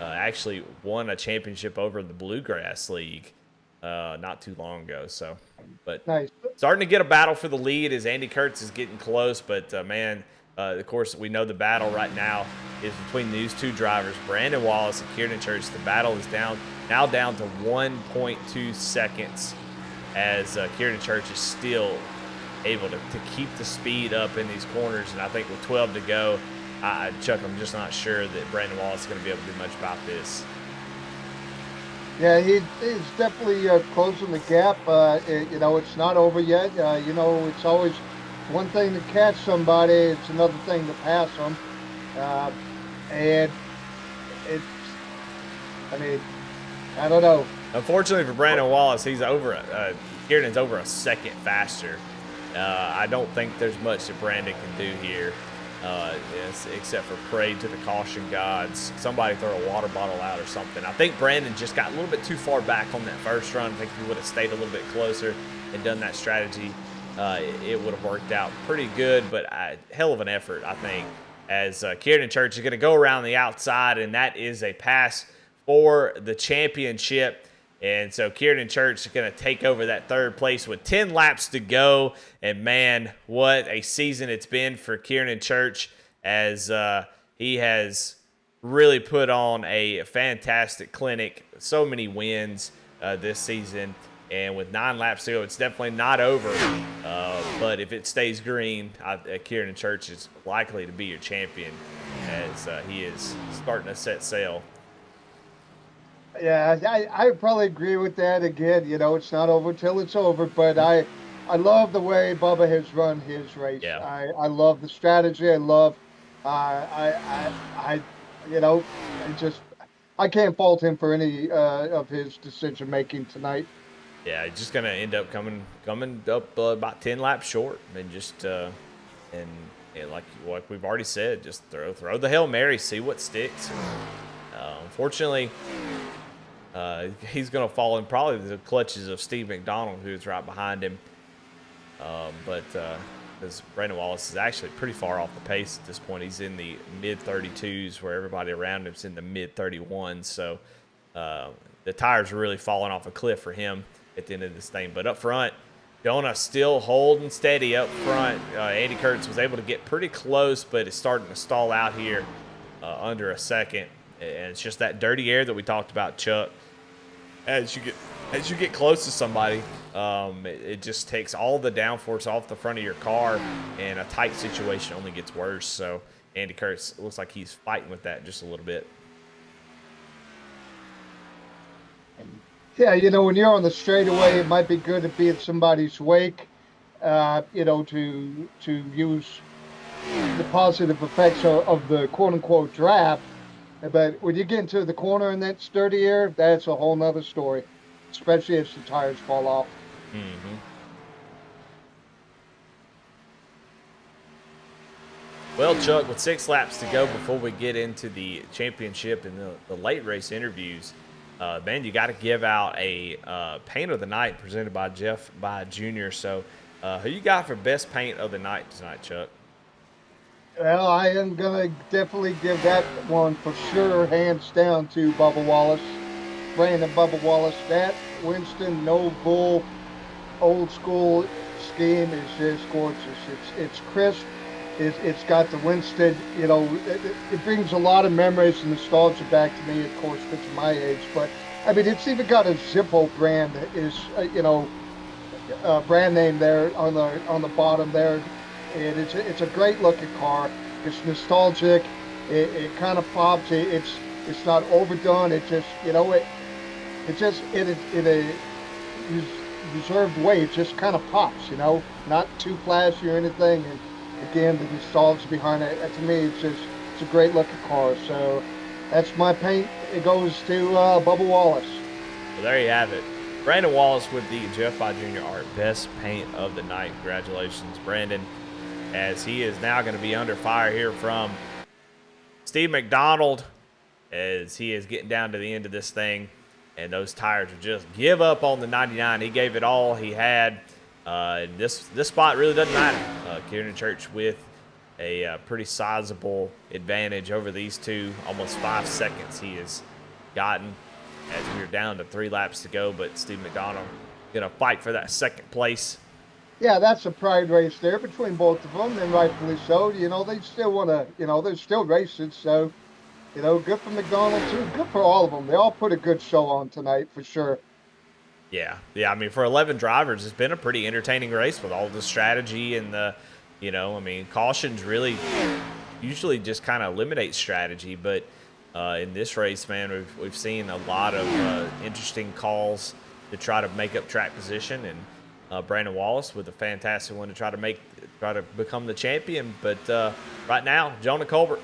Actually, won a championship over the Bluegrass League not too long ago. So, but Nice. starting to get a battle for the lead as Andy Kurtz is getting close. But man, of course, we know the battle right now is between these two drivers, Brandon Wallace and Kieran Church. The battle is now down to 1.2 seconds as Kieran Church is still able to keep the speed up in these corners. And I think with 12 to go, Chuck, I'm just not sure that Brandon Wallace is going to be able to do much about this. Yeah, he's definitely closing the gap. It's not over yet. It's always one thing to catch somebody, it's another thing to pass them. And it's, I mean, I don't know. Unfortunately for Brandon Wallace, he's Kieran's over a second faster. I don't think there's much that Brandon can do here. Except for pray to the caution gods. Somebody throw a water bottle out or something. I think Brandon just got a little bit too far back on that first run. I think if he would have stayed a little bit closer and done that strategy, it would have worked out pretty good. But hell of an effort, I think, as Kieran Church is going to go around the outside, and that is a pass for the championship. And so Kieran Church is going to take over that third place with 10 laps to go. And, man, what a season it's been for Kieran Church as he has really put on a fantastic clinic. So many wins this season. And with 9 laps to go, it's definitely not over. But if it stays green, Kieran Church is likely to be your champion as he is starting to set sail. Yeah, I probably agree with that. Again, it's not over till it's over. But I love the way Bubba has run his race. Yeah. I love the strategy. I love, I can't fault him for any of his decision making tonight. Yeah, he's just gonna end up coming up about 10 laps short, and just and like we've already said, just throw the Hail Mary, see what sticks. Unfortunately, he's going to fall in probably the clutches of Steve McDonald, who's right behind him. But because Brandon Wallace is actually pretty far off the pace at this point. He's in the mid-32s, where everybody around him's in the mid-31s. So the tires are really falling off a cliff for him at the end of this thing. But up front, Jonah still holding steady up front. Andy Kurtz was able to get pretty close, but it's starting to stall out here under a second. And it's just that dirty air that we talked about, Chuck. As you get close to somebody, it just takes all the downforce off the front of your car, and a tight situation only gets worse. So Andy Kurtz looks like he's fighting with that just a little bit. Yeah, when you're on the straightaway, it might be good to be in somebody's wake, to use the positive effects of the quote-unquote draft. But when you get into the corner in that sturdy air, that's a whole nother story, especially if the tires fall off. Mm-hmm. Well, Chuck, with 6 laps to go before we get into the championship and the late race interviews, man, you got to give out a paint of the night presented by Jeff Jr. So who you got for best paint of the night tonight, Chuck? Well, I am going to definitely give that one for sure, hands down, to Bubba Wallace. Brandon Bubba Wallace. That Winston no bull old school scheme is just gorgeous. It's crisp. It's got the Winston, it brings a lot of memories and nostalgia back to me, of course, because of my age. But, I mean, it's even got a Zippo brand brand name there on the bottom there. And it's a great looking car. It's nostalgic. It kind of pops. It's not overdone. It just in a reserved way. It just kind of pops. Not too flashy or anything. And again, the nostalgia behind it. To me, it's a great looking car. So that's my paint. It goes to Bubba Wallace. Well, there you have it. Brandon Wallace with the Jeff By Jr. Art Best Paint of the Night. Congratulations, Brandon, as he is now going to be under fire here from Steve McDonald as he is getting down to the end of this thing. And those tires will just give up on the 99. He gave it all he had. This spot really doesn't matter. Kieran Church with a pretty sizable advantage over these two. Almost 5 seconds he has gotten as we're down to 3 laps to go. But Steve McDonald going to fight for that second place. Yeah, that's a pride race there between both of them, and rightfully so. They still want to, they're still racing. So, good for McDonald too. Good for all of them. They all put a good show on tonight for sure. Yeah. I mean, for 11 drivers, it's been a pretty entertaining race with all the strategy and the, cautions really usually just kind of eliminate strategy. But in this race, man, we've seen a lot of interesting calls to try to make up track position, and Brandon Wallace with a fantastic one to try to become the champion. But right now, Jonah Colbert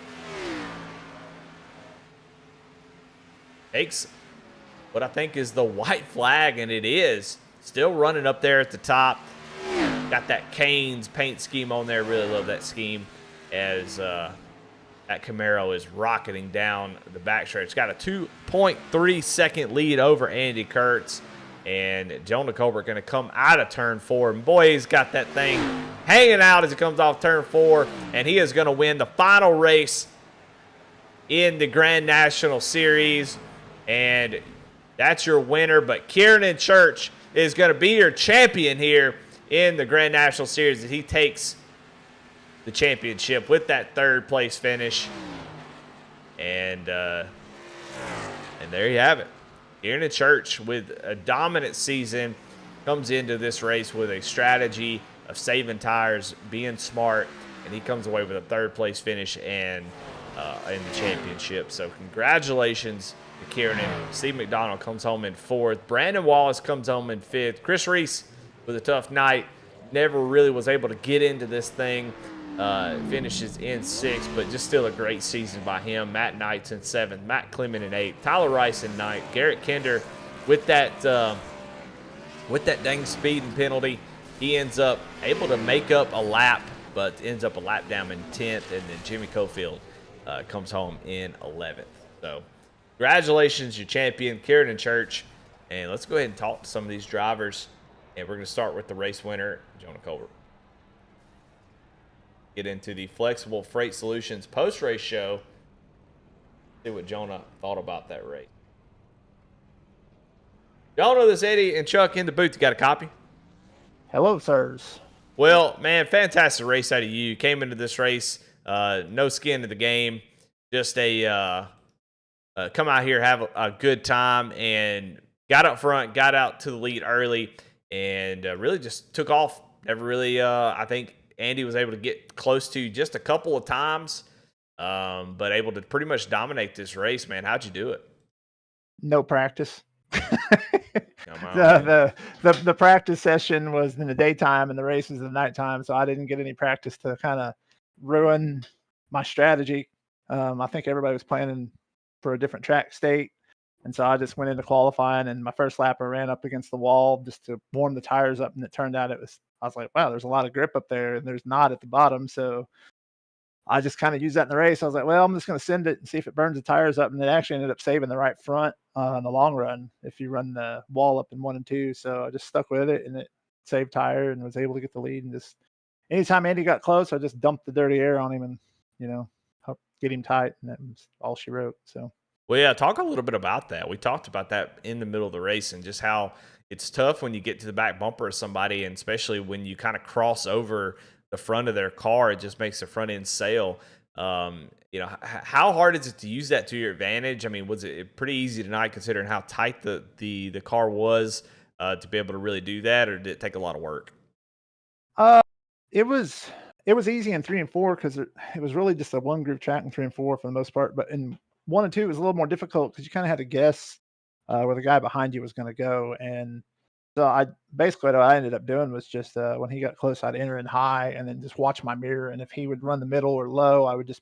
takes what I think is the white flag, and it is still running up there at the top. Got that Canes paint scheme on there. Really love that scheme as that Camaro is rocketing down the backstretch. Got a 2.3 second lead over Andy Kurtz. And Jonah Colbert going to come out of turn 4. And boy, he's got that thing hanging out as he comes off turn 4. And he is going to win the final race in the Grand National Series. And that's your winner. But Kieran Church is going to be your champion here in the Grand National Series as he takes the championship with that 3rd place finish. And there you have it. Kieran Church with a dominant season comes into this race with a strategy of saving tires, being smart, and he comes away with a 3rd place finish and in the championship. So congratulations to Kieran. Steve McDonald comes home in 4th. Brandon Wallace comes home in 5th. Chris Reese with a tough night. Never really was able to get into this thing. Finishes in 6th, but just still a great season by him. Matt Knight's in 7th, Matt Clement in 8th, Tyler Rice in 9th, Garrett Kinder with that dang speeding penalty. He ends up able to make up a lap, but ends up a lap down in 10th, and then Jimmy Cofield comes home in 11th. So congratulations, your champion, Kieran Church. And let's go ahead and talk to some of these drivers, and we're going to start with the race winner, Jonah Colbert. Get into the Flexible Freight Solutions post-race show. See what Jonah thought about that race. Jonah, this Eddie and Chuck in the booth. You got a copy? Hello, sirs. Well, man, fantastic race out of you. Came into this race, no skin in the game. Just come out here, have a good time, and got up front, got out to the lead early, and really just took off. Never really, I think, Andy was able to get close to just a couple of times, but able to pretty much dominate this race, man. How'd you do it? No practice. The practice session was in the daytime and the race was in the nighttime, so I didn't get any practice to kind of ruin my strategy. I think everybody was planning for a different track state, and so I just went into qualifying, and my first lap I ran up against the wall just to warm the tires up, and it turned out I was like, wow, there's a lot of grip up there, and there's not at the bottom, so I just kind of used that in the race. I was like, well, I'm just going to send it and see if it burns the tires up, and it actually ended up saving the right front in the long run if you run the wall up in 1 and 2. So I just stuck with it, and it saved tire and was able to get the lead. And just anytime Andy got close, I just dumped the dirty air on him and help get him tight, and that was all she wrote. So. Well, yeah, talk a little bit about that. We talked about that in the middle of the race and just how it's tough when you get to the back bumper of somebody, and especially when you kind of cross over the front of their car, it just makes the front end sail. How hard is it to use that to your advantage? I mean, was it pretty easy tonight considering how tight the car was to be able to really do that, or did it take a lot of work? It was easy in 3 and 4 because it was really just a one groove track in 3 and 4 for the most part, but in 1 and 2 it was a little more difficult because you kind of had to guess where the guy behind you was going to go. And so what I ended up doing was just when he got close, I'd enter in high and then just watch my mirror. And if he would run the middle or low, I would just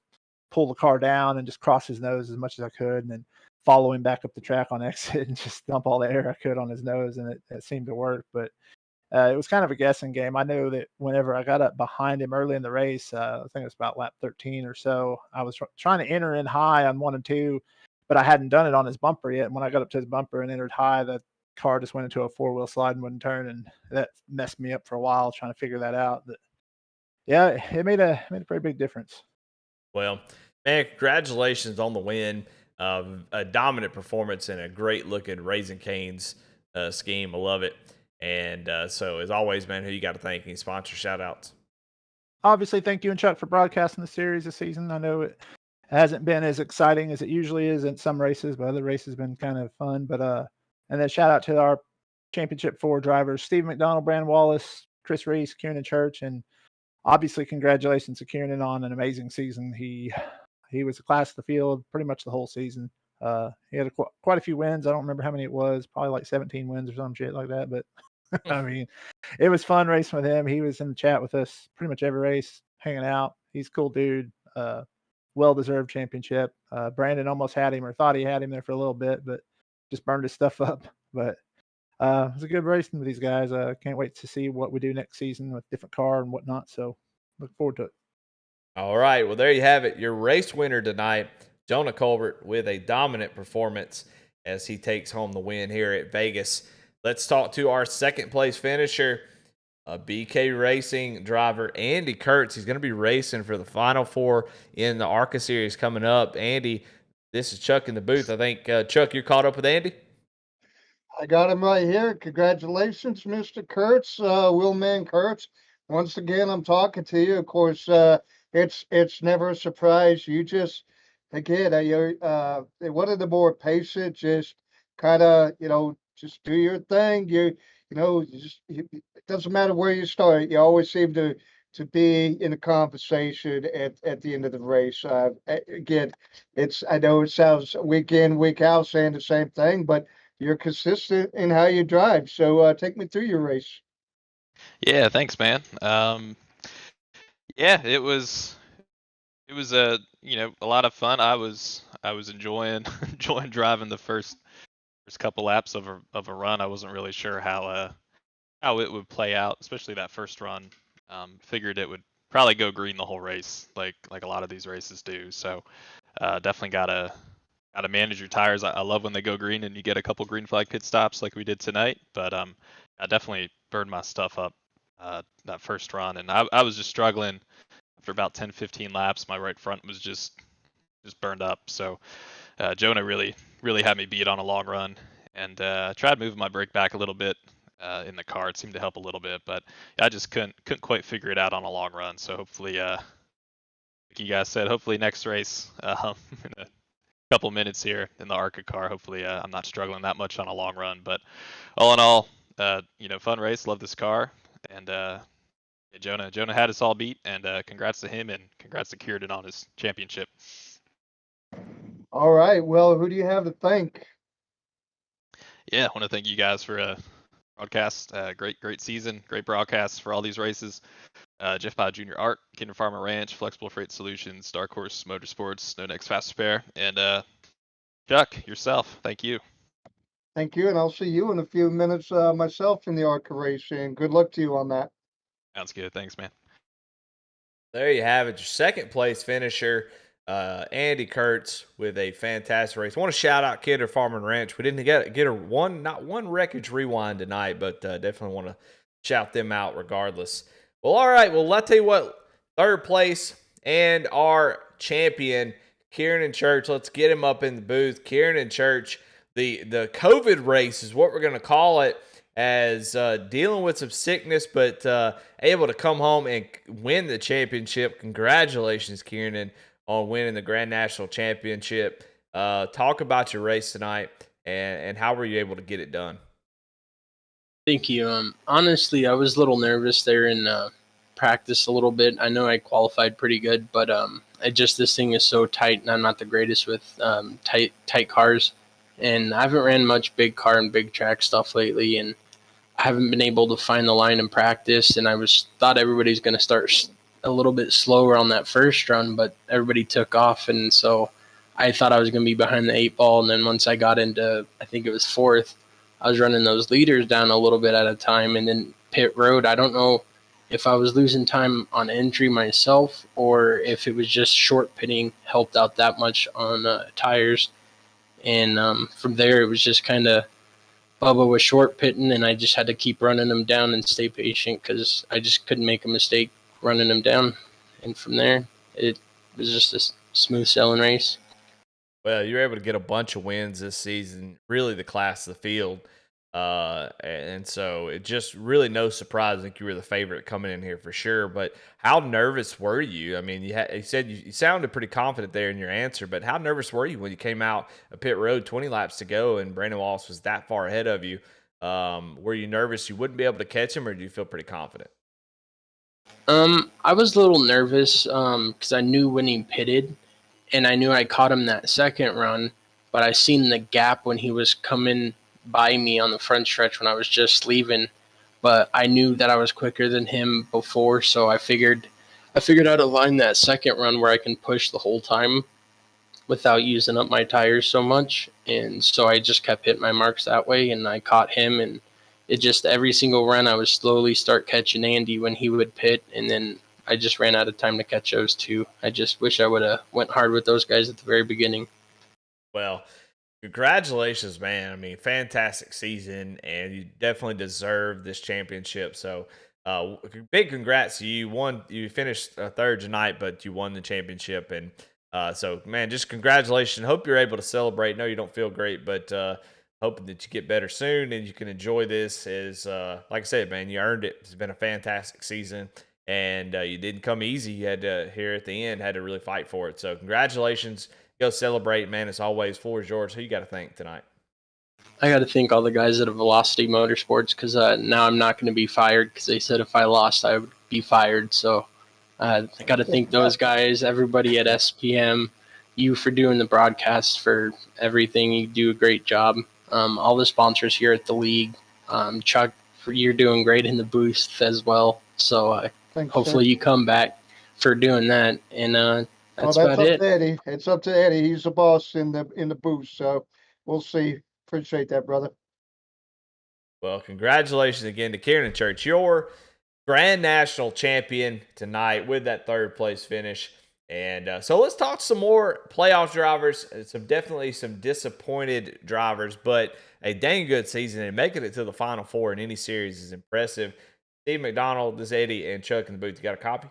pull the car down and just cross his nose as much as I could. And then follow him back up the track on exit and just dump all the air I could on his nose, and it seemed to work. But it was kind of a guessing game. I knew that whenever I got up behind him early in the race, I think it was about lap 13 or so, I was trying to enter in high on 1 and 2, but I hadn't done it on his bumper yet. And when I got up to his bumper and entered high, the car just went into a 4-wheel slide and wouldn't turn, and that messed me up for a while trying to figure that out. But yeah, it made a pretty big difference. Well, man, congratulations on the win. A dominant performance and a great looking Raising Cane's scheme. I love it. And so, as always, man, who you got to thank? Any sponsor shout outs? Obviously, thank you and Chuck for broadcasting the series this season. I know it hasn't been as exciting as it usually is in some races, but other races have been kind of fun. But and then shout out to our Championship 4 drivers, Steve McDonald, Brandon Wallace, Chris Reese, Kieran Church, and obviously congratulations to Kieran on an amazing season. He was a class of the field pretty much the whole season. He had quite a few wins. I don't remember how many it was, probably like 17 wins or some shit like that. But I mean, it was fun racing with him. He was in the chat with us pretty much every race, hanging out. He's a cool dude. Well-deserved championship. Brandon almost had him, or thought he had him there for a little bit, but just burned his stuff up. But it was a good racing with these guys. Can't wait to see what we do next season with different car and whatnot. So look forward to it. All right. Well, there you have it. Your race winner tonight, Jonah Colbert, with a dominant performance as he takes home the win here at Vegas. Let's talk to our second place finisher, BK Racing driver Andy Kurtz. He's going to be racing for the Final Four in the ARCA Series coming up. Andy, this is Chuck in the booth. I think, Chuck, you're caught up with Andy? I got him right here. Congratulations, Mr. Kurtz, Willman Kurtz. Once again, I'm talking to you. Of course, it's never a surprise. You just, again, you're one of the more patient, just kind of, just do your thing. It doesn't matter where you start. You always seem to be in a conversation at the end of the race. Again, I know it sounds week in, week out saying the same thing, but you're consistent in how you drive. So take me through your race. Yeah, thanks, man. Yeah, it was a a lot of fun. I was enjoying enjoying driving the first couple laps of a run. I wasn't really sure how it would play out, especially that first run. Figured it would probably go green the whole race, like a lot of these races do. So definitely gotta manage your tires. I love when they go green and you get a couple green flag pit stops like we did tonight. But I definitely burned my stuff up that first run, and I was just struggling after about 10-15 laps. My right front was just burned up. So Jonah really had me beat on a long run, and I tried moving my brake back a little bit in the car. It seemed to help a little bit, but I just couldn't quite figure it out on a long run. So hopefully, like you guys said, hopefully next race in a couple minutes here in the ARCA car, hopefully I'm not struggling that much on a long run. But all in all, fun race. Love this car, and Jonah had us all beat, and congrats to him, and congrats to Kieran on his championship. All right. Well, who do you have to thank? Yeah, I want to thank you guys for broadcast. Great season, great broadcasts for all these races. Jeff Bauer Jr. Art, Kinder Farmer Ranch, Flexible Freight Solutions, Dark Horse Motorsports, No Next Fast Spare, and Chuck, yourself. Thank you. Thank you, and I'll see you in a few minutes myself in the ARCA race, and good luck to you on that. Sounds good. Thanks, man. There you have it. Your second place finisher, Andy Kurtz, with a fantastic race. I want to shout out Kinder Farm and Ranch. We didn't get not one wreckage rewind tonight, but definitely want to shout them out regardless. Well, all right. Well, let's tell you what. Third place and our champion, Kieran Church. Let's get him up in the booth. Kieran Church, the COVID race is what we're going to call it, as dealing with some sickness, but able to come home and win the championship. Congratulations, Kieran, on winning the Grand National Championship. Talk about your race tonight and how were you able to get it done? Thank you. Honestly, I was a little nervous there in practice a little bit. I know I qualified pretty good, but this thing is so tight, and I'm not the greatest with tight cars. And I haven't ran much big car and big track stuff lately, and I haven't been able to find the line in practice. And I thought everybody's going to start a little bit slower on that first run, but everybody took off, and so I thought I was going to be behind the 8 ball. And then once I got into, I think it was fourth, I was running those leaders down a little bit at a time. And then pit road, I don't know if I was losing time on entry myself or if it was just short pitting helped out that much on tires. And from there, it was just kind of Bubba was short pitting, and I just had to keep running him down and stay patient because I just couldn't make a mistake running him down. And from there, it was just a smooth sailing race. Well, you were able to get a bunch of wins this season, really the class of the field. And so it just really no surprise. I think you were the favorite coming in here for sure. But how nervous were you? I mean, you said you sounded pretty confident there in your answer, but how nervous were you when you came out a pit road 20 laps to go and Brandon Wallace was that far ahead of you? Were you nervous you wouldn't be able to catch him, or do you feel pretty confident? I was a little nervous because I knew when he pitted, and I knew I caught him that second run, but I seen the gap when he was coming by me on the front stretch when I was just leaving. But I knew that I was quicker than him before, so I figured how to line that second run where I can push the whole time without using up my tires so much. And so I just kept hitting my marks that way, and I caught him. And it just every single run I would slowly start catching Andy when he would pit, and then I just ran out of time to catch those two. I just wish I would have went hard with those guys at the very beginning. Well, congratulations, man. I mean, fantastic season, and you definitely deserve this championship. So, big congrats to you. You finished third tonight, but you won the championship. And so, man, just congratulations. Hope you're able to celebrate. No, you don't feel great, but hoping that you get better soon and you can enjoy this. Like I said, man, you earned it. It's been a fantastic season. And you didn't come easy. You had to, here at the end, had to really fight for it. So, congratulations. Go celebrate, man. As always, floor is yours. Who you got to thank tonight? I got to thank all the guys at Velocity Motorsports because now I'm not going to be fired because they said if I lost, I would be fired. So I got to thank those guys, everybody at SPM, you for doing the broadcast, for everything. You do a great job. All the sponsors here at the league. Chuck, you're doing great in the booth as well. So Thanks, hopefully sir. you come back for doing that. And that's Well, about up it. to Eddie. It's up to Eddie. He's the boss in the booth. So we'll see. Appreciate that, brother. Well, congratulations again to Kieran Church, your Grand National champion tonight with that third place finish. And so let's talk some more playoff drivers. Definitely some disappointed drivers, but a dang good season, and making it to the Final Four in any series is impressive. Steve McDonald, this Eddie, and Chuck in the booth. You got a copy?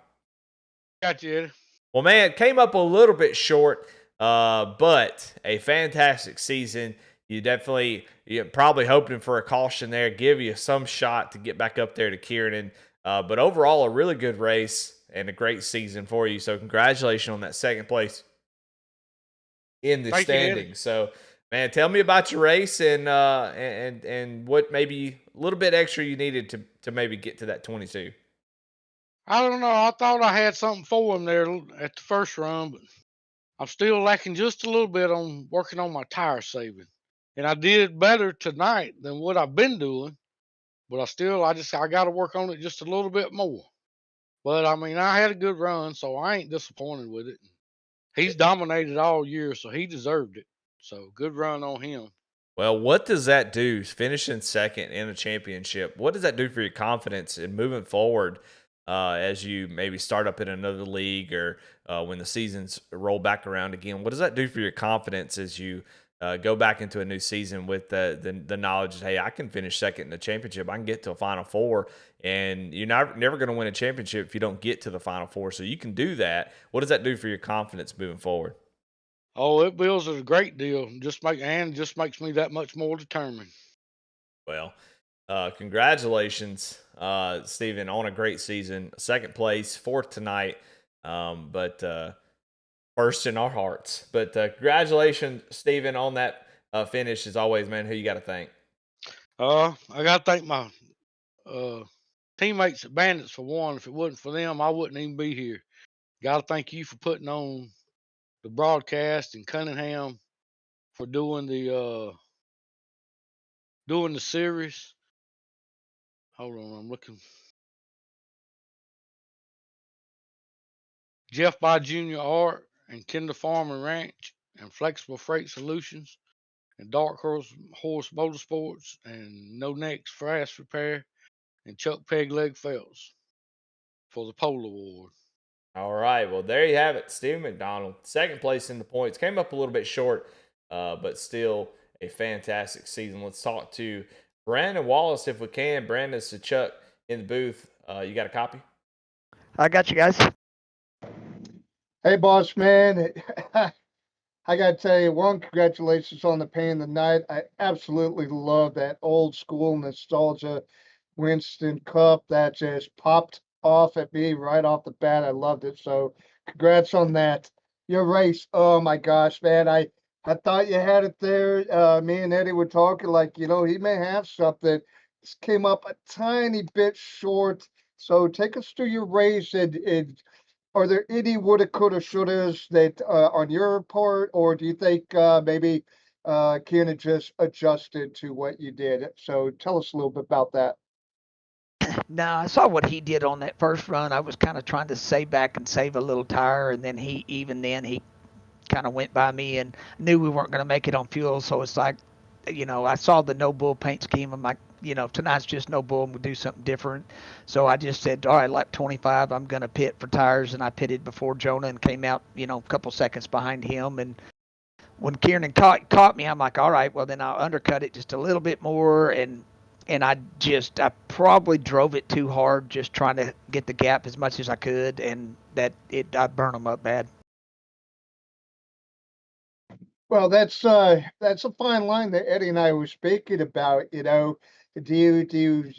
Got you, Eddie. Well, man, it came up a little bit short, but a fantastic season. You're probably hoping for a caution there, give you some shot to get back up there to Kieran. But overall, a really good race and a great season for you. So congratulations on that second place in the Thank you, Eddie. standings. So, man, tell me about your race and what maybe a little bit extra you needed to maybe get to that 22. I don't know. I thought I had something for him there at the first run, but I'm still lacking just a little bit on working on my tire saving. And I did better tonight than what I've been doing, but I got to work on it just a little bit more. But I mean, I had a good run, so I ain't disappointed with it. He's dominated all year, so he deserved it. So good run on him. Well, what does that do, finishing second in a championship? What does that do for your confidence in moving forward as you maybe start up in another league or when the seasons roll back around again? What does that do for your confidence as you go back into a new season with the knowledge that, hey, I can finish second in the championship. I can get to a Final Four, and you're never going to win a championship if you don't get to the Final Four. So you can do that. What does that do for your confidence moving forward? Oh, it builds a great deal. Just makes me that much more determined. Well, congratulations, Stephen, on a great season. Second place, fourth tonight, but first in our hearts. But congratulations, Stephen, on that finish. As always, man, who you got to thank? I got to thank my teammates at Bandits for one. If it wasn't for them, I wouldn't even be here. Got to thank you for putting on the broadcast, and Cunningham for doing the series. Hold on, I'm looking. Jeff by Junior Art and Kinder Farm and Ranch. and Flexible Freight Solutions, and Dark Horse Motorsports, and No Next Fast Repair, and Chuck Pegleg Phelps for the Pole Award. All right. Well, there you have it. Stephen McDonald, second place in the points. Came up a little bit short, but still a fantastic season. Let's talk to Brandon Wallace if we can. Brandon, this is Chuck in the booth. You got a copy? I got you guys. Hey, boss man. I got to tell you, one, congratulations on the pain of the night. I absolutely love that old school nostalgia Winston Cup that just popped off at me right off the bat. I loved it. So congrats on that. Your race, oh my gosh, man. I thought you had it there. Me and Eddie were talking like, he may have something. This came up a tiny bit short. So take us through your race and are there any woulda, coulda, shouldas that on your part, or do you think maybe Keenan just adjusted to what you did? So tell us a little bit about that. Now, I saw what he did on that first run. I was kind of trying to save back and save a little tire, and then he kind of went by me and knew we weren't going to make it on fuel. So it's like, I saw the no bull paint scheme. I'm like, tonight's just no bull and we'll do something different. So I just said, all right, lap 25, I'm going to pit for tires. And I pitted before Jonah and came out, a couple seconds behind him. And when Kieran caught me, I'm like, all right, well, then I'll undercut it just a little bit more. And I probably drove it too hard, just trying to get the gap as much as I could. And I burned them up bad. Well, that's a fine line that Eddie and I were speaking about. Do you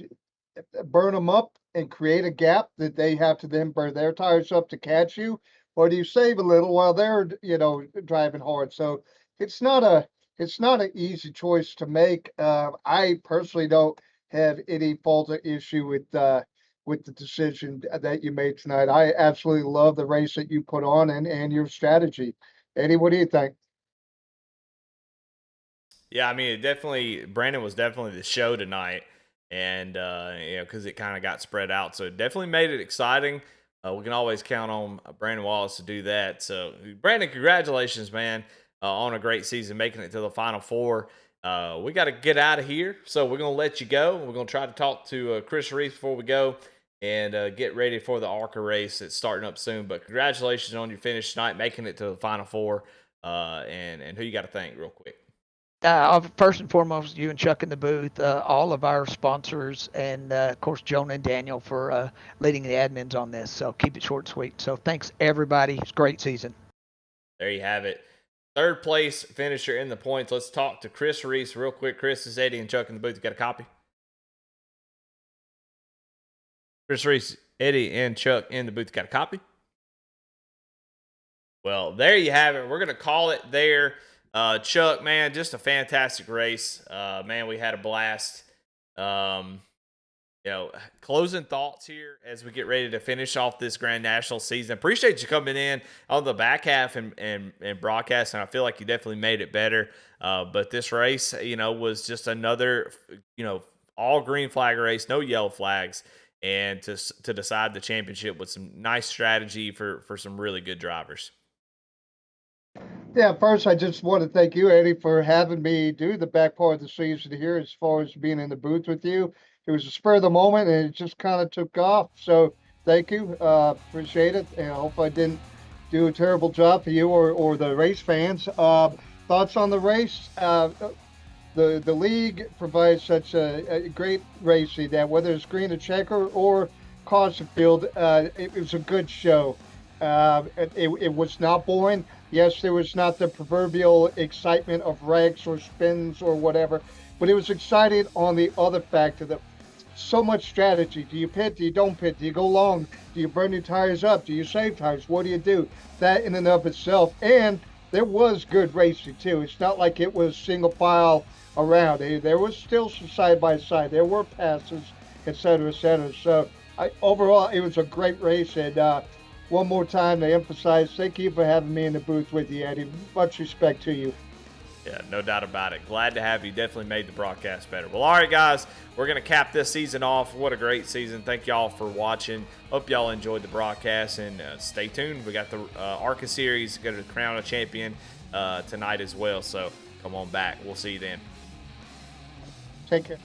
burn them up and create a gap that they have to then burn their tires up to catch you, or do you save a little while they're driving hard? So it's not an easy choice to make. I personally don't have any fault or issue with the decision that you made tonight. I absolutely love the race that you put on and your strategy. Eddie, what do you think? Yeah, I mean, Brandon was definitely the show tonight, and because it kind of got spread out, so it definitely made it exciting. We can always count on Brandon Wallace to do that. So, Brandon, congratulations, man, on a great season, making it to the Final Four. We got to get out of here, so we're gonna let you go. We're gonna try to talk to Chris Reese before we go, and get ready for the ARCA race that's starting up soon. But congratulations on your finish tonight, making it to the Final Four, and who you got to thank real quick. First and foremost, you and Chuck in the booth, all of our sponsors, and of course Jonah and Daniel for leading the admins on this. So keep it short and sweet. So thanks everybody. It's a great season. There you have it. Third place finisher in the points. Let's talk to Chris Reese real quick. Chris, is Eddie and Chuck in the booth. You got a copy? Chris Reese, Eddie, and Chuck in the booth. Got a copy? Well, there you have it. We're going to call it there. Chuck, man, just a fantastic race. Man, we had a blast. Closing thoughts here as we get ready to finish off this Grand National season. Appreciate you coming in on the back half and broadcast, and I feel like you definitely made it better. But this race, was just another, all green flag race, no yellow flags, and to decide the championship with some nice strategy for some really good drivers. Yeah, first, I just want to thank you, Eddie, for having me do the back part of the season here as far as being in the booth with you. It was a spur of the moment, and it just kind of took off. So thank you. Appreciate it. And I hope I didn't do a terrible job for you or the race fans. Thoughts on the race? The league provides such a great racing that whether it's green or checker or caution field, it was a good show. It was not boring. Yes, there was not the proverbial excitement of wrecks or spins or whatever, but it was exciting on the other factor that so much strategy. Do you pit? Do you don't pit? Do you go long? Do you burn your tires up? Do you save tires? What do you do? That in and of itself. And there was good racing too. It's not like it was single file around. There was still some side by side. There were passes, et cetera, et cetera. So overall, it was a great race. And one more time to emphasize, thank you for having me in the booth with you, Eddie. Much respect to you. Yeah, no doubt about it. Glad to have you. Definitely made the broadcast better. Well, all right, guys, we're going to cap this season off. What a great season. Thank y'all for watching. Hope y'all enjoyed the broadcast, and stay tuned. We got the ARCA series, go to the Crown of Champion tonight as well, so come on back. We'll see you then. Take care.